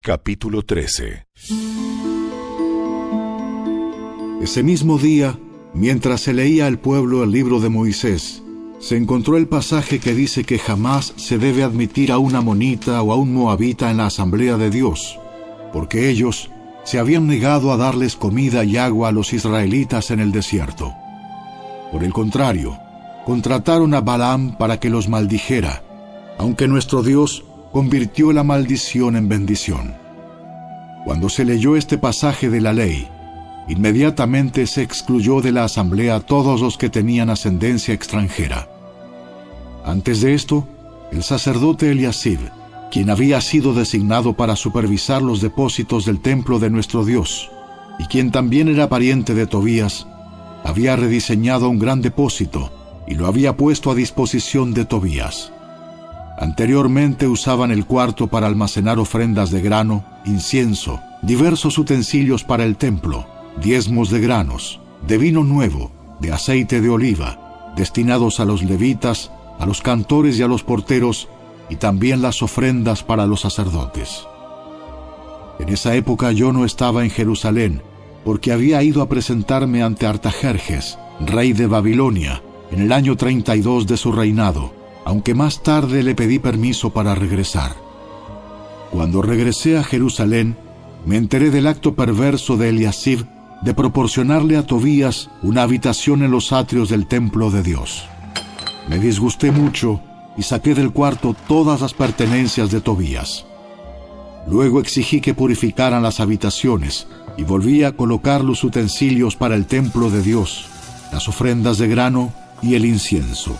Speaker 1: Capítulo 13.
Speaker 2: Ese mismo día, mientras se leía al pueblo el libro de Moisés, se encontró el pasaje que dice que jamás se debe admitir a un amonita o a un moabita en la asamblea de Dios, porque ellos se habían negado a darles comida y agua a los israelitas en el desierto. Por el contrario, contrataron a Balaam para que los maldijera, aunque nuestro Dios convirtió la maldición en bendición. Cuando se leyó este pasaje de la ley, inmediatamente se excluyó de la asamblea a todos los que tenían ascendencia extranjera. Antes de esto, el sacerdote Eliasib, quien había sido designado para supervisar los depósitos del templo de nuestro Dios, y quien también era pariente de Tobías, había rediseñado un gran depósito y lo había puesto a disposición de Tobías. Anteriormente usaban el cuarto para almacenar ofrendas de grano, incienso, diversos utensilios para el templo, diezmos de granos, de vino nuevo, de aceite de oliva, destinados a los levitas, a los cantores y a los porteros, y también las ofrendas para los sacerdotes. En esa época yo no estaba en Jerusalén, porque había ido a presentarme ante Artajerjes, rey de Babilonia, en el año 32 de su reinado, aunque más tarde le pedí permiso para regresar. Cuando regresé a Jerusalén, me enteré del acto perverso de Eliasib de proporcionarle a Tobías una habitación en los atrios del templo de Dios. Me disgusté mucho y saqué del cuarto todas las pertenencias de Tobías. Luego exigí que purificaran las habitaciones y volví a colocar los utensilios para el templo de Dios, las ofrendas de grano y el incienso.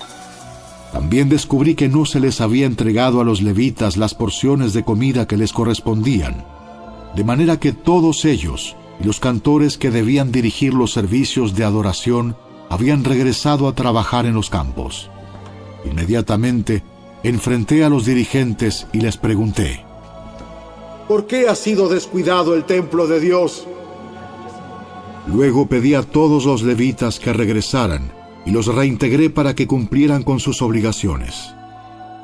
Speaker 2: También descubrí que no se les había entregado a los levitas las porciones de comida que les correspondían, de manera que todos ellos y los cantores que debían dirigir los servicios de adoración habían regresado a trabajar en los campos. Inmediatamente enfrenté a los dirigentes y les pregunté:
Speaker 4: ¿por qué ha sido descuidado el templo de Dios?
Speaker 2: Luego pedí a todos los levitas que regresaran y los reintegré para que cumplieran con sus obligaciones.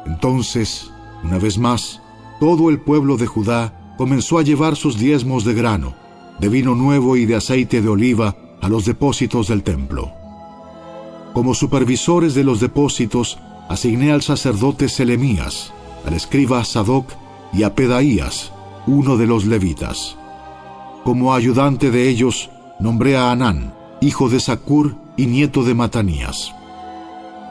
Speaker 2: Entonces, una vez más, todo el pueblo de Judá comenzó a llevar sus diezmos de grano, de vino nuevo y de aceite de oliva a los depósitos del templo. Como supervisores de los depósitos, asigné al sacerdote Selemías, al escriba Sadoc y a Pedaías, uno de los levitas. Como ayudante de ellos, nombré a Anán, hijo de Zacur y nieto de Matanías.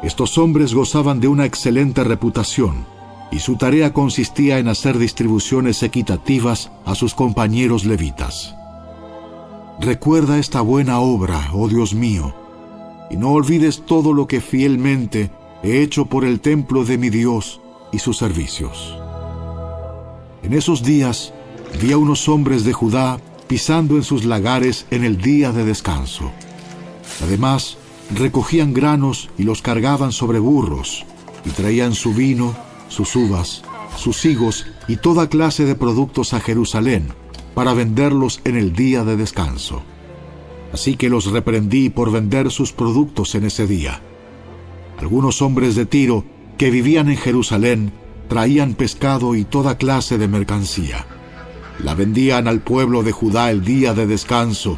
Speaker 2: Estos hombres gozaban de una excelente reputación, y su tarea consistía en hacer distribuciones equitativas a sus compañeros levitas. Recuerda esta buena obra, oh Dios mío, y no olvides todo lo que fielmente he hecho por el templo de mi Dios y sus servicios. En esos días vi a unos hombres de Judá pisando en sus lagares en el día de descanso. Además, recogían granos y los cargaban sobre burros, y traían su vino, sus uvas, sus higos y toda clase de productos a Jerusalén para venderlos en el día de descanso. Así que los reprendí por vender sus productos en ese día. Algunos hombres de Tiro que vivían en Jerusalén traían pescado y toda clase de mercancía. La vendían al pueblo de Judá el día de descanso,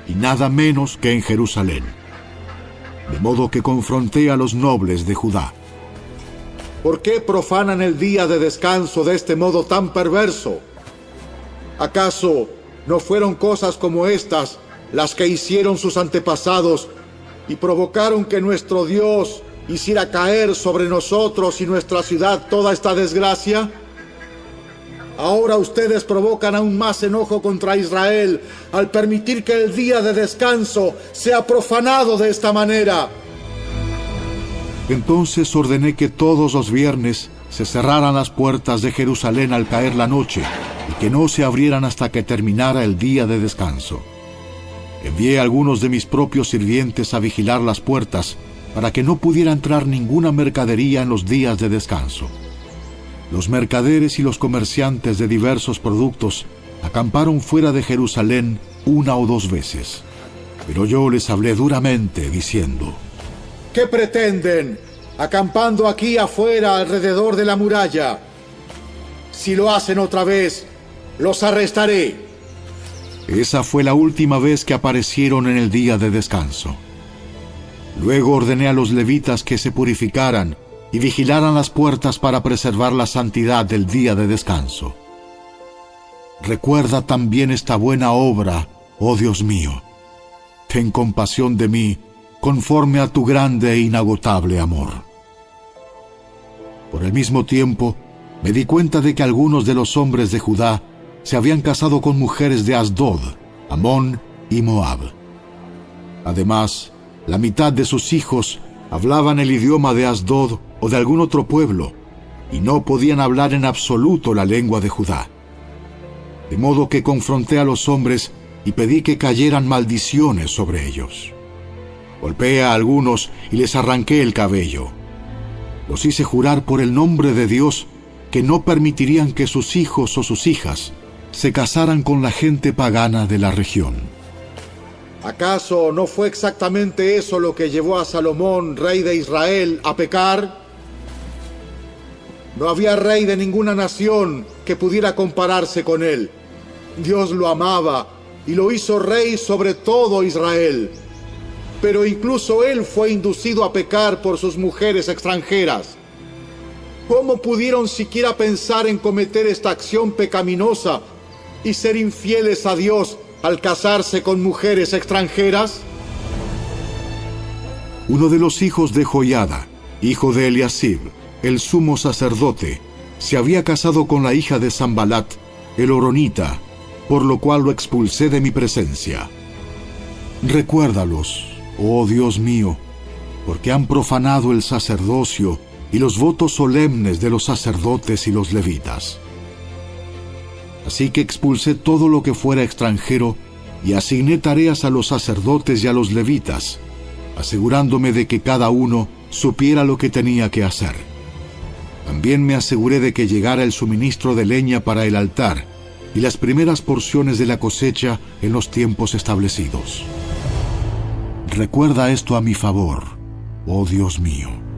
Speaker 2: y nada menos que en Jerusalén. De modo que confronté a los nobles de Judá.
Speaker 4: ¿Por qué profanan el día de descanso de este modo tan perverso? ¿Acaso no fueron cosas como estas las que hicieron sus antepasados y provocaron que nuestro Dios hiciera caer sobre nosotros y nuestra ciudad toda esta desgracia? Ahora ustedes provocan aún más enojo contra Israel al permitir que el día de descanso sea profanado de esta manera.
Speaker 2: Entonces ordené que todos los viernes se cerraran las puertas de Jerusalén al caer la noche y que no se abrieran hasta que terminara el día de descanso. Envié a algunos de mis propios sirvientes a vigilar las puertas para que no pudiera entrar ninguna mercadería en los días de descanso. Los mercaderes y los comerciantes de diversos productos acamparon fuera de Jerusalén 1 o 2 veces. Pero yo les hablé duramente, diciendo:
Speaker 4: ¿qué pretenden, acampando aquí afuera alrededor de la muralla? Si lo hacen otra vez, los arrestaré.
Speaker 2: Esa fue la última vez que aparecieron en el día de descanso. Luego ordené a los levitas que se purificaran y vigilaran las puertas para preservar la santidad del día de descanso. Recuerda también esta buena obra, oh Dios mío. Ten compasión de mí, conforme a tu grande e inagotable amor. Por el mismo tiempo, me di cuenta de que algunos de los hombres de Judá se habían casado con mujeres de Asdod, Amón y Moab. Además, la mitad de sus hijos hablaban el idioma de Asdod o de algún otro pueblo, y no podían hablar en absoluto la lengua de Judá. De modo que confronté a los hombres y pedí que cayeran maldiciones sobre ellos. Golpeé a algunos y les arranqué el cabello. Los hice jurar por el nombre de Dios que no permitirían que sus hijos o sus hijas se casaran con la gente pagana de la región.
Speaker 4: ¿Acaso no fue exactamente eso lo que llevó a Salomón, rey de Israel, a pecar? No había rey de ninguna nación que pudiera compararse con él. Dios lo amaba y lo hizo rey sobre todo Israel. Pero incluso él fue inducido a pecar por sus mujeres extranjeras. ¿Cómo pudieron siquiera pensar en cometer esta acción pecaminosa y ser infieles a Dios al casarse con mujeres extranjeras?
Speaker 2: Uno de los hijos de Joiada, hijo de Eliasib, el sumo sacerdote, se había casado con la hija de Sambalat, el horonita, por lo cual lo expulsé de mi presencia. Recuérdalos, oh Dios mío, porque han profanado el sacerdocio y los votos solemnes de los sacerdotes y los levitas. Así que expulsé todo lo que fuera extranjero y asigné tareas a los sacerdotes y a los levitas, asegurándome de que cada uno supiera lo que tenía que hacer. También me aseguré de que llegara el suministro de leña para el altar y las primeras porciones de la cosecha en los tiempos establecidos. Recuerda esto a mi favor, oh Dios mío.